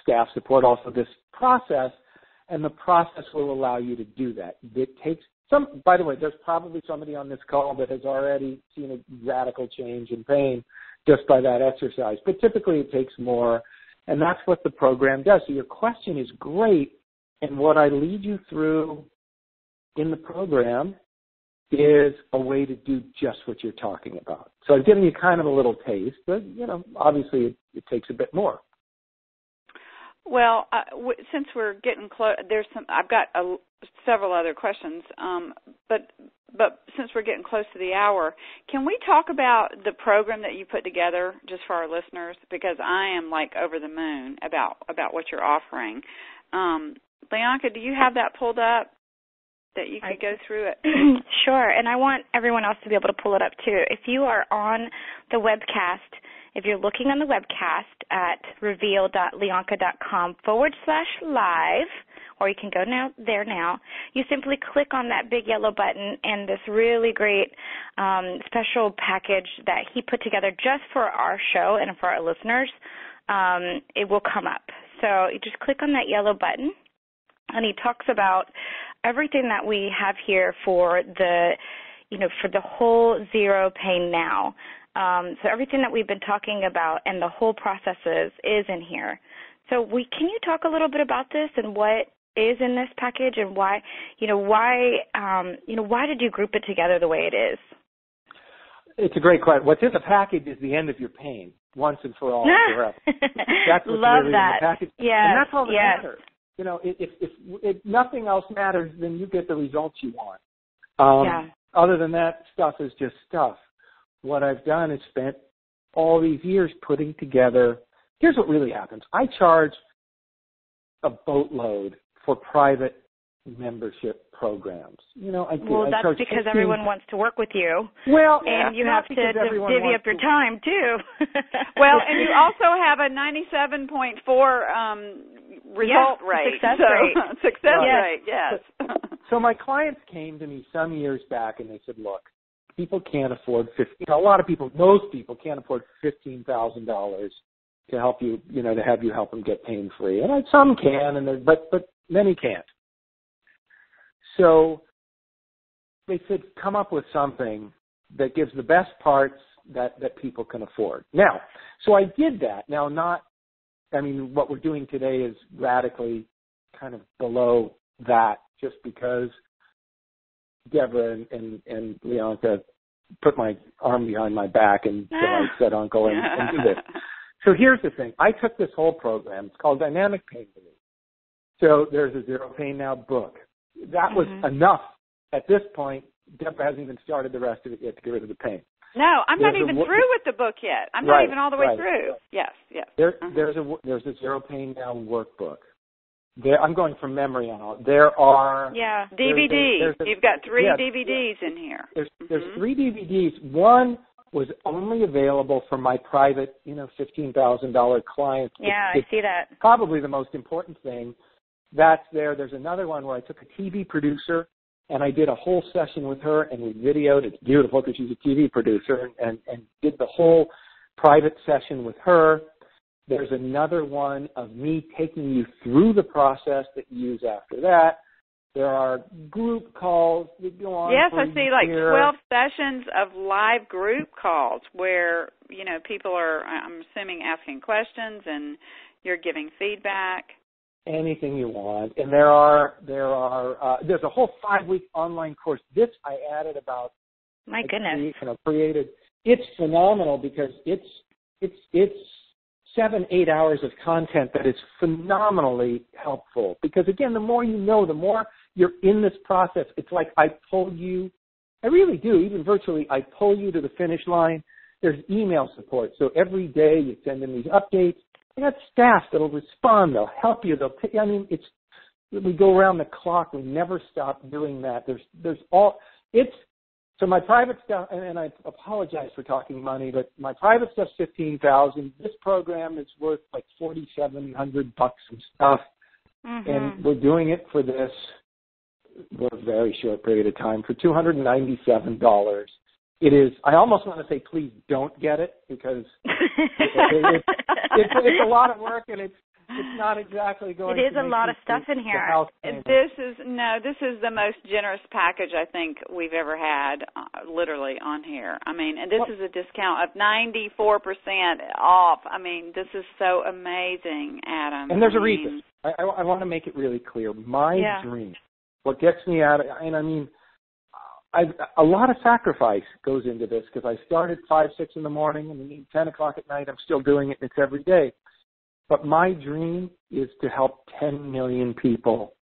staff support, also this process, and the process will allow you to do that. It takes by the way, there's probably somebody on this call that has already seen a radical change in pain just by that exercise, but typically it takes more, and that's what the program does. So your question is great, and what I lead you through in the program is a way to do just what you're talking about. So I've given you kind of a little taste, but, obviously it takes a bit more. Well, since we're getting close, I've got several other questions, but since we're getting close to the hour, can we talk about the program that you put together just for our listeners? Because I am like over the moon about what you're offering. Lyanca, do you have that pulled up that you could go through it? Sure, and I want everyone else to be able to pull it up too. If you are on the webcast, if you're looking on the webcast at reveal.lyanca.com/live, or you can go there now. You simply click on that big yellow button, and this really great special package that he put together just for our show and for our listeners, it will come up. So you just click on that yellow button, and he talks about everything that we have here for the whole Zero Pain Now. So everything that we've been talking about and the whole processes is in here. So can you talk a little bit about this and what is in this package and why did you group it together the way it is? It's a great question. What's in the package is the end of your pain, once and for all, forever. That's what's Love really that. in the package. Yes. And that's all that matters. If nothing else matters, then you get the results you want. Other than that, stuff is just stuff. What I've done is spent all these years putting together. Here's what really happens. I charge a boatload for private membership programs. That's because everyone wants to work with you. Well, and you have to divvy up your time too. Well, and you also have a 97.4 result rate. Success rate, yes. So my clients came to me some years back and they said, look, people can't afford most people can't afford $15,000 to help you, to have you help them get pain free. And some can, but many can't. So they said, come up with something that gives the best parts that people can afford. Now, so I did that. Now, what we're doing today is radically kind of below that, just because Deborah and Lyanca put my arm behind my back and so I said, Uncle, and do this. So here's the thing. I took this whole program. It's called Dynamic Pain Relief. So there's a Zero Pain Now book. That was enough. At this point, Deborah hasn't even started the rest of it yet to get rid of the pain. No, I'm not even through with the book yet. I'm not even all the way through. Yes. There's a Zero Pain Now workbook. I'm going from memory on all. There are DVDs. You've got 3 DVDs in here. There's 3 DVDs. One was only available for my private, $15,000 clients. Yeah, I see that. Probably the most important thing. That's there. There's another one where I took a TV producer and I did a whole session with her and we videoed. It's beautiful because she's a TV producer and did the whole private session with her. There's another one of me taking you through the process that you use after that. There are group calls that go on. Yes, I see 12 sessions of live group calls where, people are, I'm assuming, asking questions and you're giving feedback. Anything you want. And there's a whole 5-week online course. This I added about. My goodness. Created. It's phenomenal because it's 7-8 hours of content that is phenomenally helpful. Because again, the more you know, the more you're in this process. It's like I pull you. I really do. Even virtually, I pull you to the finish line. There's email support. So every day you send in these updates. I got staff that'll respond. They'll help you. We go around the clock. We never stop doing that. So my private stuff, and I apologize for talking money, but my private stuff's $15,000. This program is worth like $4,700 and stuff, and we're doing it for this a very short period of time for $297. It is. I almost want to say, please don't get it because it's a lot of work and it's not exactly going. It is a lot of stuff in here. This is the most generous package I think we've ever had, literally on here. And this is a discount of 94% off. This is so amazing, Adam. And there's a reason. I want to make it really clear. My dream, what gets me out of, a lot of sacrifice goes into this because I started 5, 6 in the morning and 10 o'clock at night. I'm still doing it. It's every day. But my dream is to help 10 million people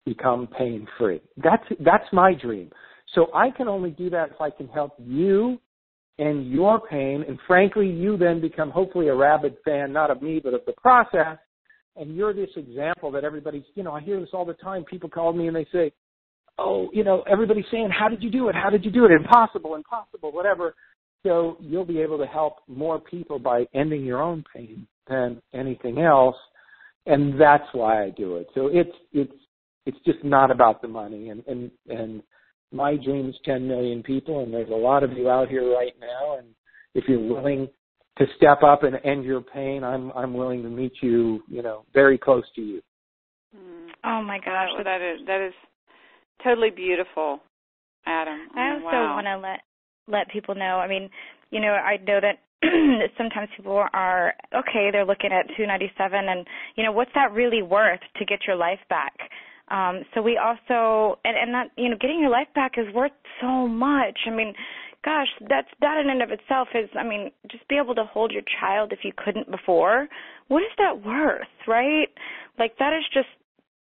become pain-free. That's my dream. So I can only do that if I can help you and your pain. And frankly, you then become hopefully a rabid fan, not of me, but of the process. And you're this example that everybody's, I hear this all the time. People call me and they say, everybody's saying, how did you do it? How did you do it? Impossible, whatever. So you'll be able to help more people by ending your own pain than anything else. And that's why I do it. So it's just not about the money. And my dream is 10 million people, and there's a lot of you out here right now. And if you're willing to step up and end your pain, I'm willing to meet you, very close to you. Oh my gosh, that is totally beautiful, Adam. I also want to let people know. I mean, I know that sometimes people are they're looking at $297, and what's that really worth to get your life back? So we also and that getting your life back is worth so much. I mean, gosh, that in and of itself is, just be able to hold your child if you couldn't before. What is that worth, right? Like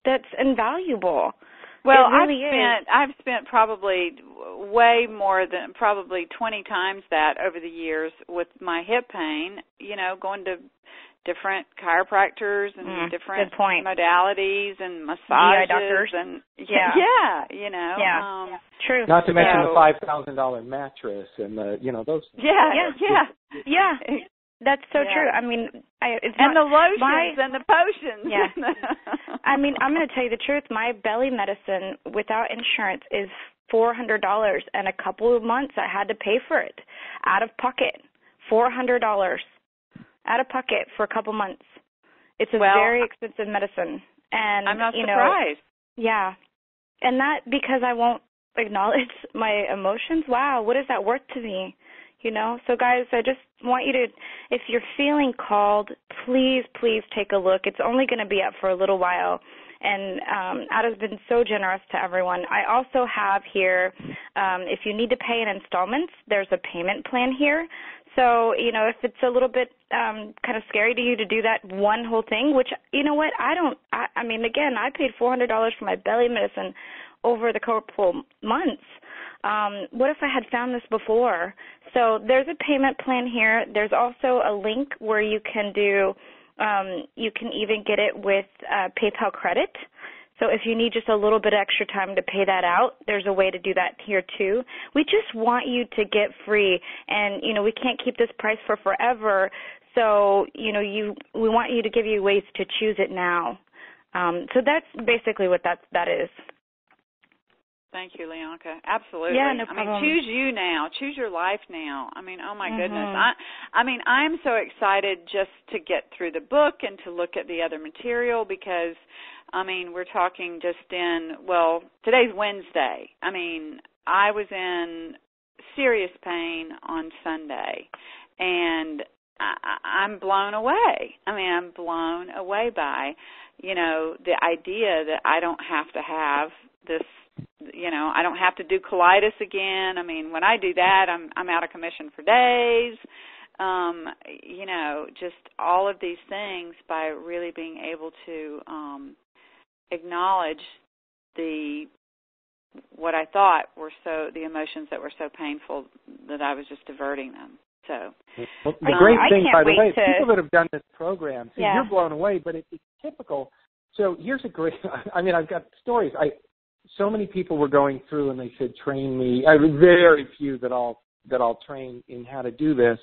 that's invaluable. Well, really I've spent probably way more than probably 20 times that over the years with my hip pain, going to different chiropractors and different modalities and massages. GI doctors. And true. Not to mention the $5,000 mattress and those things. Yeah. That's so true. I mean, and the lotions and the potions. Yeah. I'm going to tell you the truth. My belly medicine without insurance is $400, and a couple of months I had to pay for it out of pocket. $400 out of pocket for a couple months. It's a very expensive medicine, and I'm not surprised. Yeah, and that because I won't acknowledge my emotions. Wow, what is that worth to me? So guys, I just want you to, if you're feeling called, please take a look. It's only going to be up for a little while. And Ada's been so generous to everyone. I also have here, if you need to pay in installments, there's a payment plan here. So, if it's a little bit kind of scary to you to do that one whole thing, which, you know what, again, I paid $400 for my belly medicine over the couple months. What if I had found this before? So there's a payment plan here. There's also a link where you can do, you can even get it with PayPal credit. So if you need just a little bit extra time to pay that out, there's a way to do that here too. We just want you to get free, and we can't keep this price for forever. So we want you to give you ways to choose it now. So that's basically what that is. Thank you, Lyanca. Absolutely. Yeah, no problem. Choose you now. Choose your life now. Oh my goodness. I'm so excited just to get through the book and to look at the other material because, we're talking just today's Wednesday. I was in serious pain on Sunday, and I'm blown away. I'm blown away by, the idea that I don't have to have this. I don't have to do colitis again. When I do that, I'm out of commission for days. Just all of these things by really being able to acknowledge what I thought were the emotions that were so painful that I was just diverting them. So the great thing, by the way, people that have done this program, you're blown away, but it's typical. So here's a great. I've got stories. So many people were going through and they said, train me. Very few that I'll train in how to do this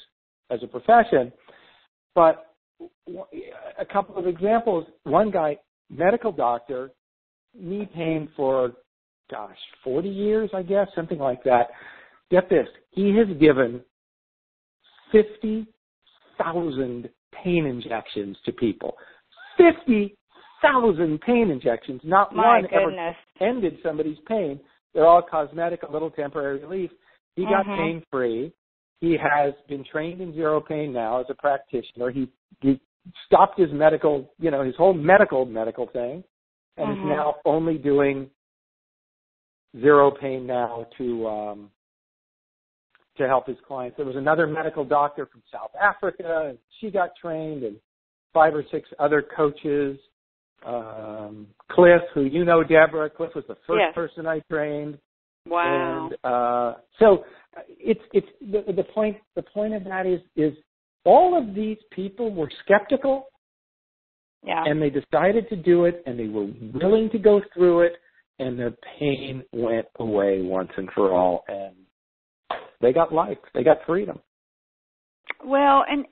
as a profession. But a couple of examples. One guy, medical doctor, knee pain for, 40 years, I guess, something like that. Get this. He has given 50,000 pain injections to people. 50,000 pain injections. Not one ever ended somebody's pain. They're all cosmetic, a little temporary relief. He got pain-free. He has been trained in zero pain now as a practitioner. He stopped his medical, his whole medical thing, and is now only doing zero pain now to help his clients. There was another medical doctor from South Africa, and she got trained, and 5 or 6 other coaches. Cliff, who Deborah. Cliff was the first person I trained. Wow. And so it's the point. The point of that is all of these people were skeptical, and they decided to do it, and they were willing to go through it, and their pain went away once and for all, and they got life. They got freedom. Well, and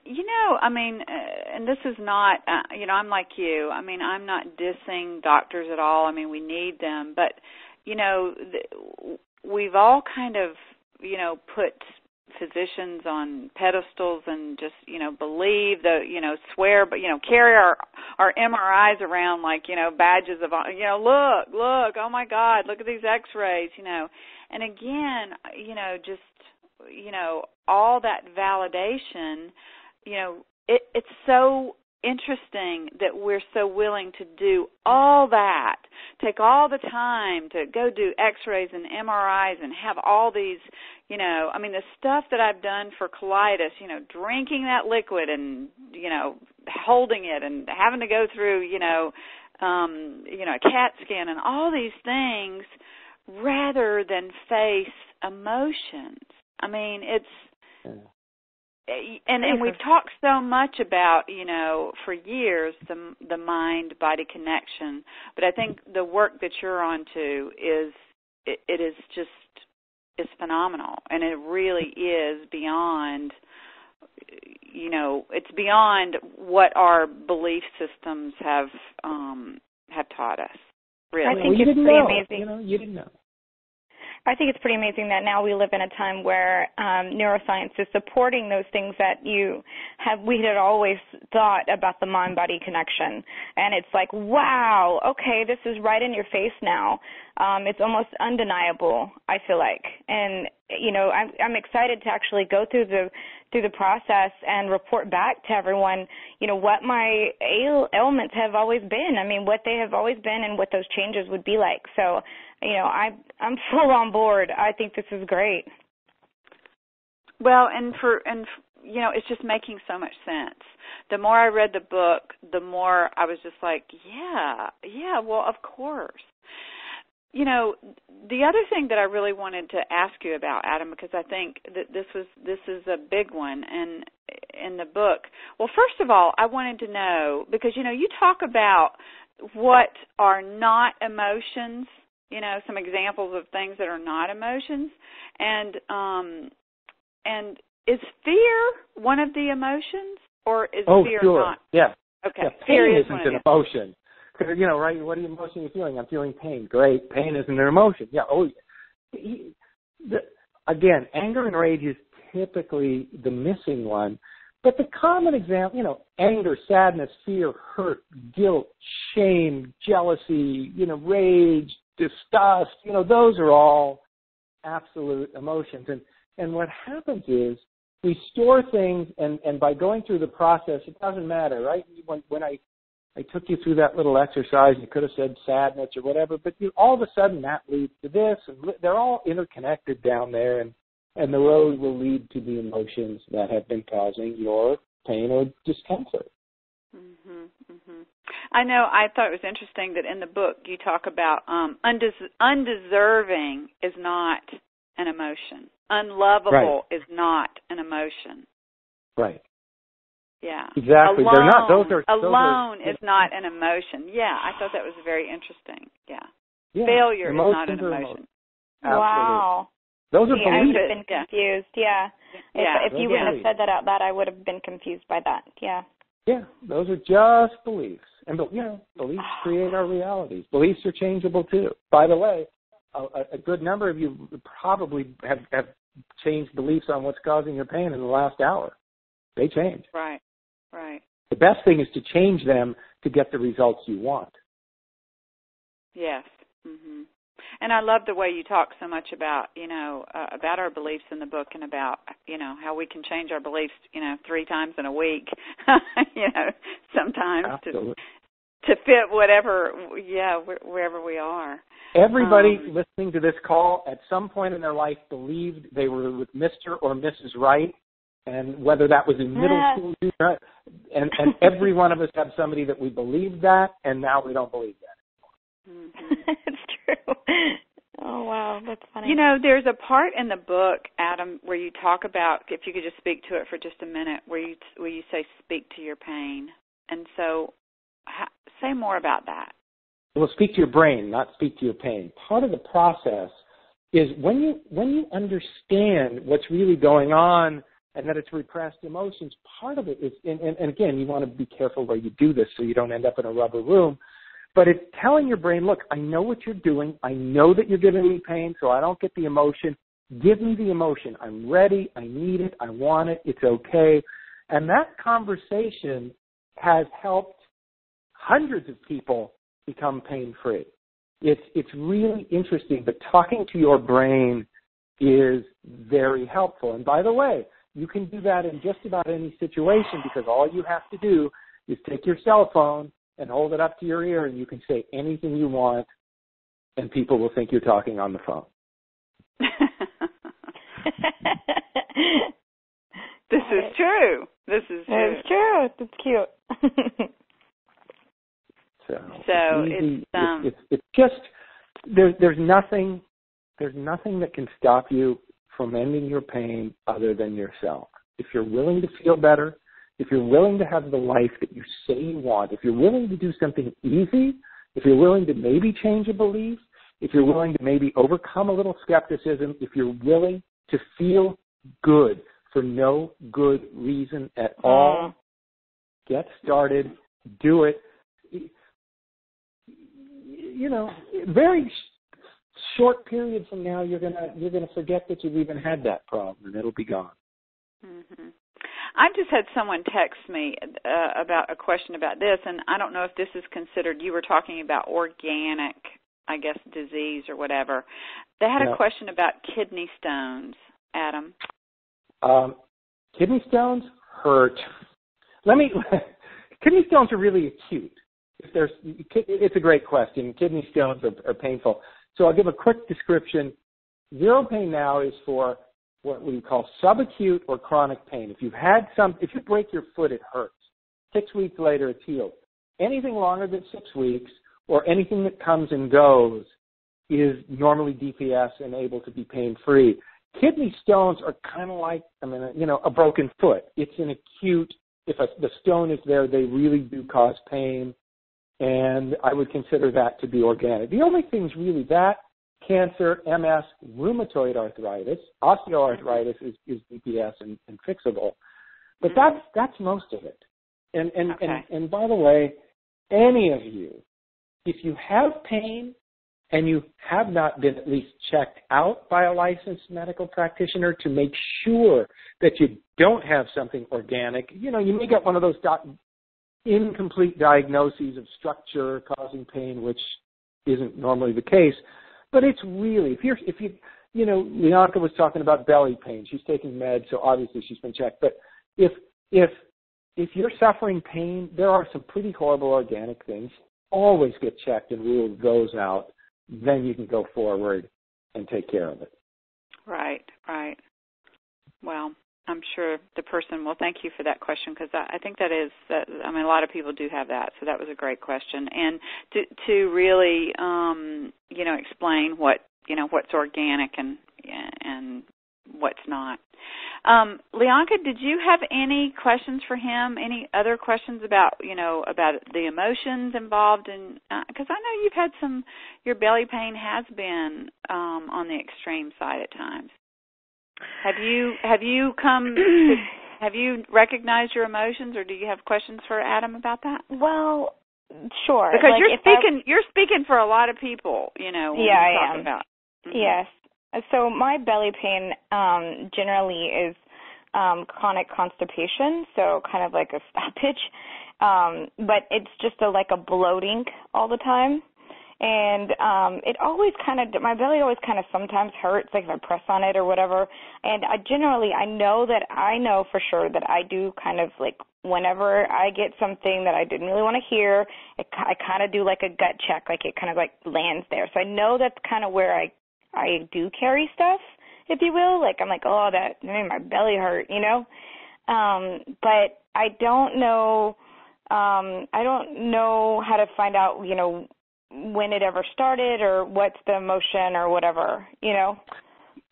I mean, and this is not, I'm like you. I mean, I'm not dissing doctors at all. I mean, we need them, but we've all kind of, put physicians on pedestals and just, believe swear, but, carry our MRIs around like, badges of, look, oh my God, look at these x-rays, and again, just, all that validation, it's so interesting that we're so willing to do all that, take all the time to go do x-rays and MRIs and have all these, the stuff that I've done for colitis, drinking that liquid and, holding it and having to go through, a CAT scan and all these things rather than face emotions. I mean, it's, and we've talked so much about, for years, the mind-body connection. But I think the work that you're onto is phenomenal, and it really is beyond, it's beyond what our belief systems have taught us. Really, I think it's pretty amazing. You didn't know. I think it's pretty amazing that now we live in a time where neuroscience is supporting those things that we had always thought about the mind-body connection. And it's like, wow, okay, this is right in your face now. It's almost undeniable, I feel like. And, I'm excited to actually go through the process and report back to everyone, what my ailments have always been. I mean, what they have always been and what those changes would be like. So, I'm full on board. I think this is great. Well, and it's just making so much sense. The more I read the book, the more I was just like, yeah, well, of course. The other thing that I really wanted to ask you about, Adam, because I think that this is a big one and in the book. Well, first of all, I wanted to know, because, you talk about what are not emotions, some examples of things that are not emotions, and is fear one of the emotions, or is fear sure. not? Yeah. Okay. Yeah, Fear pain is isn't an emotion. Because, right, what emotion are you feeling? I'm feeling pain. Great. Pain isn't an emotion. Yeah. Again, anger and rage is typically the missing one. But the common example, anger, sadness, fear, hurt, guilt, shame, jealousy, rage, disgust, those are all absolute emotions. And what happens is we store things, and by going through the process, it doesn't matter, right? When I took you through that little exercise, you could have said sadness or whatever, but all of a sudden that leads to this, and they're all interconnected down there, and the road will lead to the emotions that have been causing your pain or discomfort. I know. I thought it was interesting that in the book you talk about undeserving is not an emotion. Unlovable is not an emotion. Right. Yeah. Exactly. Alone, They're not. Those are is not an emotion. Yeah, I thought that was very interesting. Yeah. Yeah. Failure Emotions is not an emotion. Wow. Those are I beliefs. would have been confused. Yeah. If you wouldn't have said that out loud, I would have been confused by that. Yeah. Yeah, those are just beliefs. And, beliefs create our realities. Beliefs are changeable, too. By the way, a good number of you probably have changed beliefs on what's causing your pain in the last hour. They change. Right. The best thing is to change them to get the results you want. Yes. And I love the way you talk so much about, about our beliefs in the book and about, how we can change our beliefs, 3 times in a week, sometimes to fit whatever, wherever we are. Everybody listening to this call at some point in their life believed they were with Mr. or Mrs. Right, and whether that was in middle school, and every one of us have somebody that we believed that, and now we don't believe that. It's true. Oh, wow. That's funny. There's a part in the book, Adam, where you talk about, if you could just speak to it for just a minute, where you say speak to your pain. And so say more about that. Well, speak to your brain, not speak to your pain. Part of the process is when you understand what's really going on and that it's repressed emotions. Part of it is, and again, you want to be careful where you do this so you don't end up in a rubber room, but it's telling your brain, look, I know what you're doing. I know that you're giving me pain, so I don't get the emotion. Give me the emotion. I'm ready. I need it. I want it. It's okay. And that conversation has helped hundreds of people become pain-free. It's really interesting, but talking to your brain is very helpful. And by the way, you can do that in just about any situation, because all you have to do is take your cell phone and hold it up to your ear, and you can say anything you want, and people will think you're talking on the phone. This is true. It's true. It's cute. So it's just there's nothing that can stop you from ending your pain other than yourself. If you're willing to feel better, if you're willing to have the life that you say you want, if you're willing to do something easy, if you're willing to maybe change a belief, if you're willing to maybe overcome a little skepticism, if you're willing to feel good for no good reason at all, get started, do it. You know, very short period from now, you're gonna forget that you've even had that problem, and it'll be gone. Mm-hmm. I just had someone text me about a question about this, and I don't know if this is considered. You were talking about organic, I guess, disease or whatever. They had a question about kidney stones, Adam. Kidney stones hurt. Kidney stones are really acute. It's a great question. Kidney stones are painful. So I'll give a quick description. Zero pain now is for what we call subacute or chronic pain. If you break your foot, it hurts. 6 weeks later, it's healed. Anything longer than 6 weeks or anything that comes and goes is normally DPS and able to be pain-free. Kidney stones are kind of like, a broken foot. It's an acute, if the stone is there, they really do cause pain, and I would consider that to be organic. The only things really that, cancer, MS, rheumatoid arthritis, osteoarthritis is DPS and fixable. But that's most of it. And by the way, any of you, if you have pain and you have not been at least checked out by a licensed medical practitioner to make sure that you don't have something organic, you may get one of those incomplete diagnoses of structure causing pain, which isn't normally the case. But it's really, if you Lyanca was talking about belly pain. She's taking meds, so obviously she's been checked. But if you're suffering pain, there are some pretty horrible organic things. Always get checked and rule those out. Then you can go forward and take care of it. Right. Well, I'm sure the person will thank you for that question, because I think that is, a lot of people do have that, so that was a great question. And to really, explain what's organic and what's not. Lyanca, did you have any questions for him? Any other questions about the emotions involved in? Because I know you've had your belly pain has been on the extreme side at times. Have you recognized your emotions, or do you have questions for Adam about that? Well, sure. Because you're speaking for a lot of people, when you're talking about. Mm-hmm. Yes. So my belly pain generally is chronic constipation, so kind of like a stoppage, but it's just like a bloating all the time. And it always my belly always kind of sometimes hurts, like if I press on it or whatever. And I know for sure that I do kind of like, whenever I get something that I didn't really want to hear, I kind of do like a gut check, like it kind of like lands there. So I know that's kind of where I do carry stuff, if you will. Like I'm like, oh, that made my belly hurt, but I don't know how to find out, when it ever started or what's the emotion or whatever,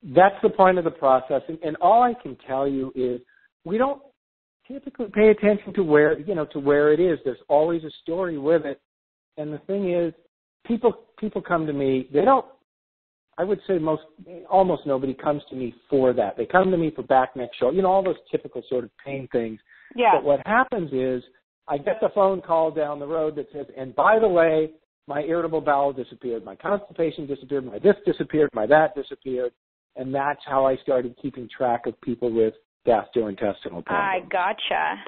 That's the point of the process. And all I can tell you is we don't typically pay attention to where it is. There's always a story with it. And the thing is, people come to me, they don't I would say almost nobody comes to me for that. They come to me for back, neck, shoulder, all those typical sort of pain things. Yeah. But what happens is I get the phone call down the road that says, and by the way, my irritable bowel disappeared, my constipation disappeared, my this disappeared, my that disappeared, and that's how I started keeping track of people with gastrointestinal problems. I gotcha.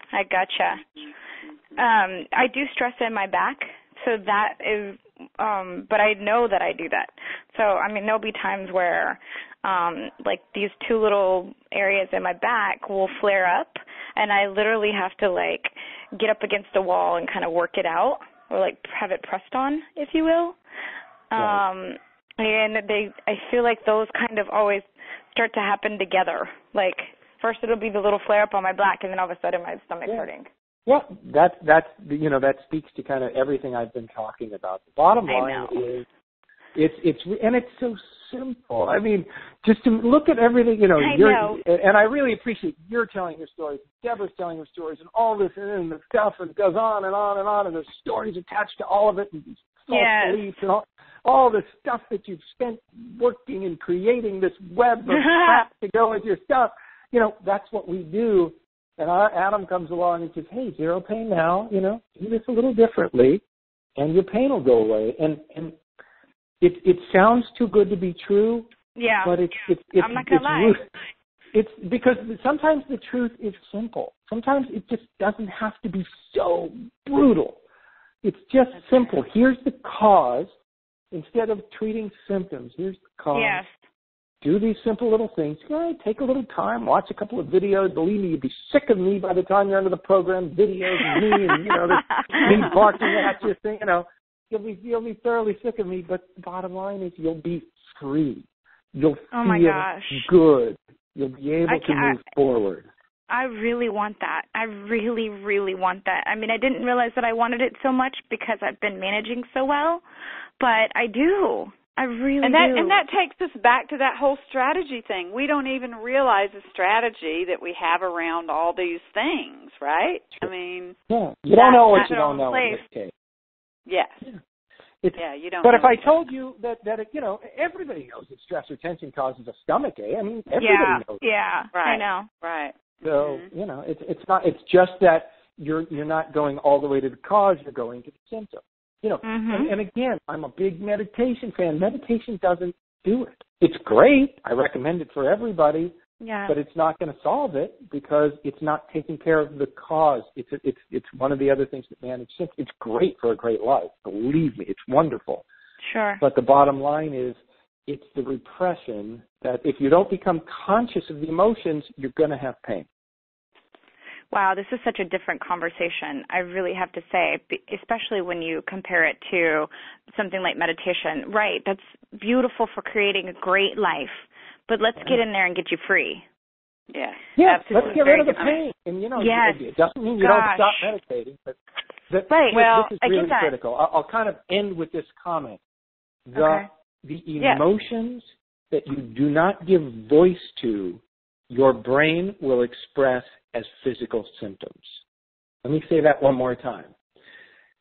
I do stress in my back, so that is, but I know that I do that. So, there'll be times where, like these two little areas in my back will flare up, and I literally have to, like, get up against the wall and kind of work it out, or, like, have it pressed on, if you will. Right. And I feel like those kind of always start to happen together. Like, first it'll be the little flare up on my back, and then all of a sudden my stomach's hurting. Yeah, that speaks to kind of everything I've been talking about. The bottom line is, it's so simple. Just to look at everything, I know. And I really appreciate you're telling your stories, Deborah's telling her stories, and all this, and the stuff, and it goes on and on and on, and there's stories attached to all of it, and self-beliefs, and all the stuff that you've spent working and creating this web of crap to go with your stuff. That's what we do. And Adam comes along and says, hey, zero pain now, do this a little differently, and your pain will go away. And it sounds too good to be true. Yeah. But it's I'm not going to lie. It's because sometimes the truth is simple. Sometimes it just doesn't have to be so brutal. It's just simple. Here's the cause. Instead of treating symptoms, here's the cause. Yes. Do these simple little things. Take a little time, watch a couple of videos. Believe me, you'll be sick of me by the time you're under the program. Videos of me and me barking at you. You'll be thoroughly sick of me. But the bottom line is, you'll be free. You'll feel good. You'll be able to move forward. I really want that. I really, really want that. I didn't realize that I wanted it so much because I've been managing so well, but I do. I really do. And that takes us back to that whole strategy thing. We don't even realize the strategy that we have around all these things, right? Yeah. You don't know what you don't know in this case. Yes. Yeah. You don't. But if I told you that everybody knows that stress or tension causes a stomach ache. Everybody knows. Yeah. Right. I know. Right. So it's just that you're not going all the way to the cause. You're going to the symptom. And again, I'm a big meditation fan. Meditation doesn't do it. It's great. I recommend it for everybody. Yeah. But it's not going to solve it because it's not taking care of the cause. It's one of the other things that manage symptoms. It's great for a great life. Believe me, it's wonderful. Sure. But the bottom line is, it's the repression that if you don't become conscious of the emotions, you're going to have pain. Wow, this is such a different conversation, I really have to say, especially when you compare it to something like meditation. Right, that's beautiful for creating a great life, but let's get in there and get you free. Yeah, let's get rid of the pain. And, it doesn't mean you don't stop meditating, but this is really critical. I'll kind of end with this comment. The emotions that you do not give voice to, your brain will express as physical symptoms. Let me say that one more time.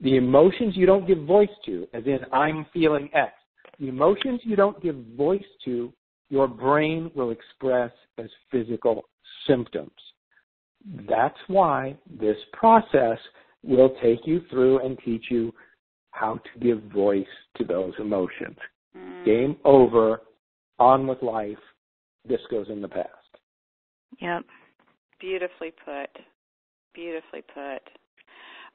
The emotions you don't give voice to, as in I'm feeling X, the emotions you don't give voice to, your brain will express as physical symptoms. That's why this process will take you through and teach you how to give voice to those emotions. Game over, on with life, this goes in the past. Yep. Beautifully put. Beautifully put.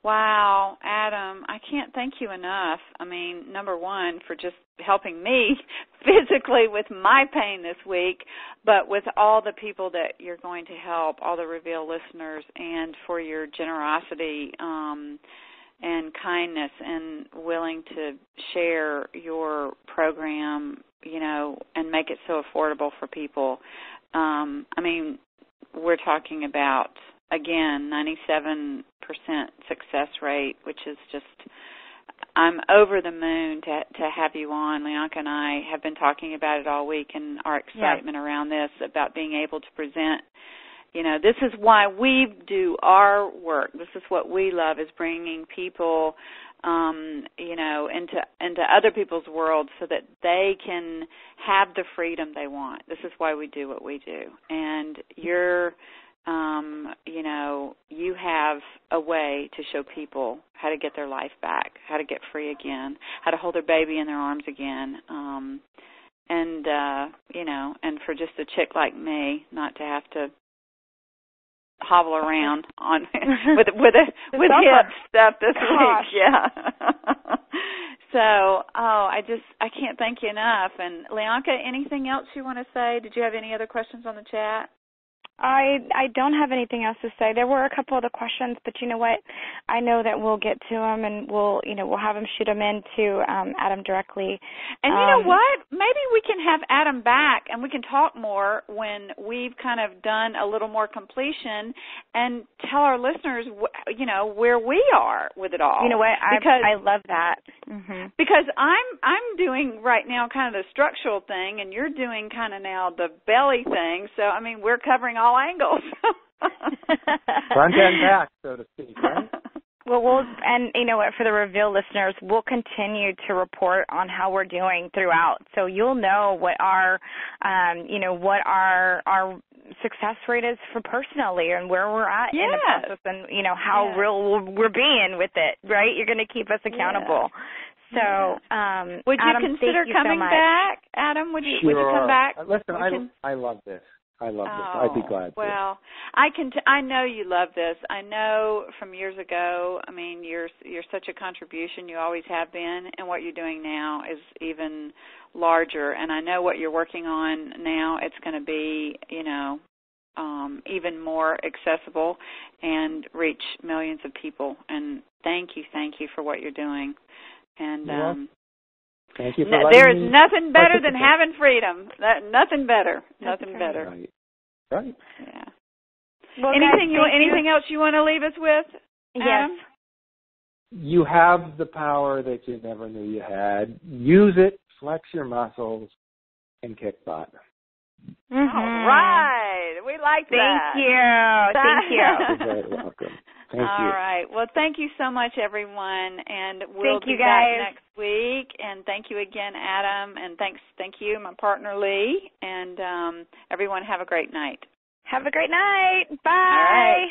Wow, Adam, I can't thank you enough. Number one, for just helping me physically with my pain this week, but with all the people that you're going to help, all the Reveal listeners, and for your generosity and kindness and willing to share your program, and make it so affordable for people. We're talking about, again, 97% success rate, which is just, I'm over the moon to have you on. Lyanca and I have been talking about it all week, and our excitement around this, about being able to present. This is why we do our work. This is what we love, is bringing people into other people's worlds so that they can have the freedom they want. This is why we do what we do. And you have a way to show people how to get their life back, how to get free again, how to hold their baby in their arms again. And for just a chick like me not to have to hobble around on with hip stuff this week. Yeah. So, I can't thank you enough. And Lyanca, anything else you want to say? Did you have any other questions on the chat? I don't have anything else to say. There were a couple of the questions, but you know what? I know that we'll get to them, and we'll have them shoot them in to Adam directly. And you know what? Maybe we can have Adam back, and we can talk more when we've kind of done a little more completion, and tell our listeners, where we are with it all. You know what? I love that. Mm-hmm. Because I'm doing right now kind of the structural thing, and you're doing kind of now the belly thing. So I mean, we're covering all angles. Front and back, so to speak, right? Well, and you know what, for the Reveal listeners, we'll continue to report on how we're doing throughout. So you'll know what our success rate is for personally and where we're at in the process and, how real we're being with it, right? You're going to keep us accountable. So, would you Adam, consider coming back? Adam, would you come back? Listen, I love this. I'd be glad to. Well, I know you love this. I know from years ago, I mean, you're such a contribution. You always have been, and what you're doing now is even larger. And I know what you're working on now. It's going to be, even more accessible and reach millions of people. And thank you for what you're doing. And thank you for there is nothing better than having freedom. Nothing better. Nothing better. Right. Yeah. Well, anything else you want to leave us with, Adam? Yes. You have the power that you never knew you had. Use it, flex your muscles, and kick butt. Mm-hmm. All right. We like that. Thank you. You're very welcome. Thank you. All right. Well, thank you so much, everyone, and we'll be back next week. And thank you again, Adam, and thank you, my partner Lee, and everyone have a great night. Have a great night. Bye. All right.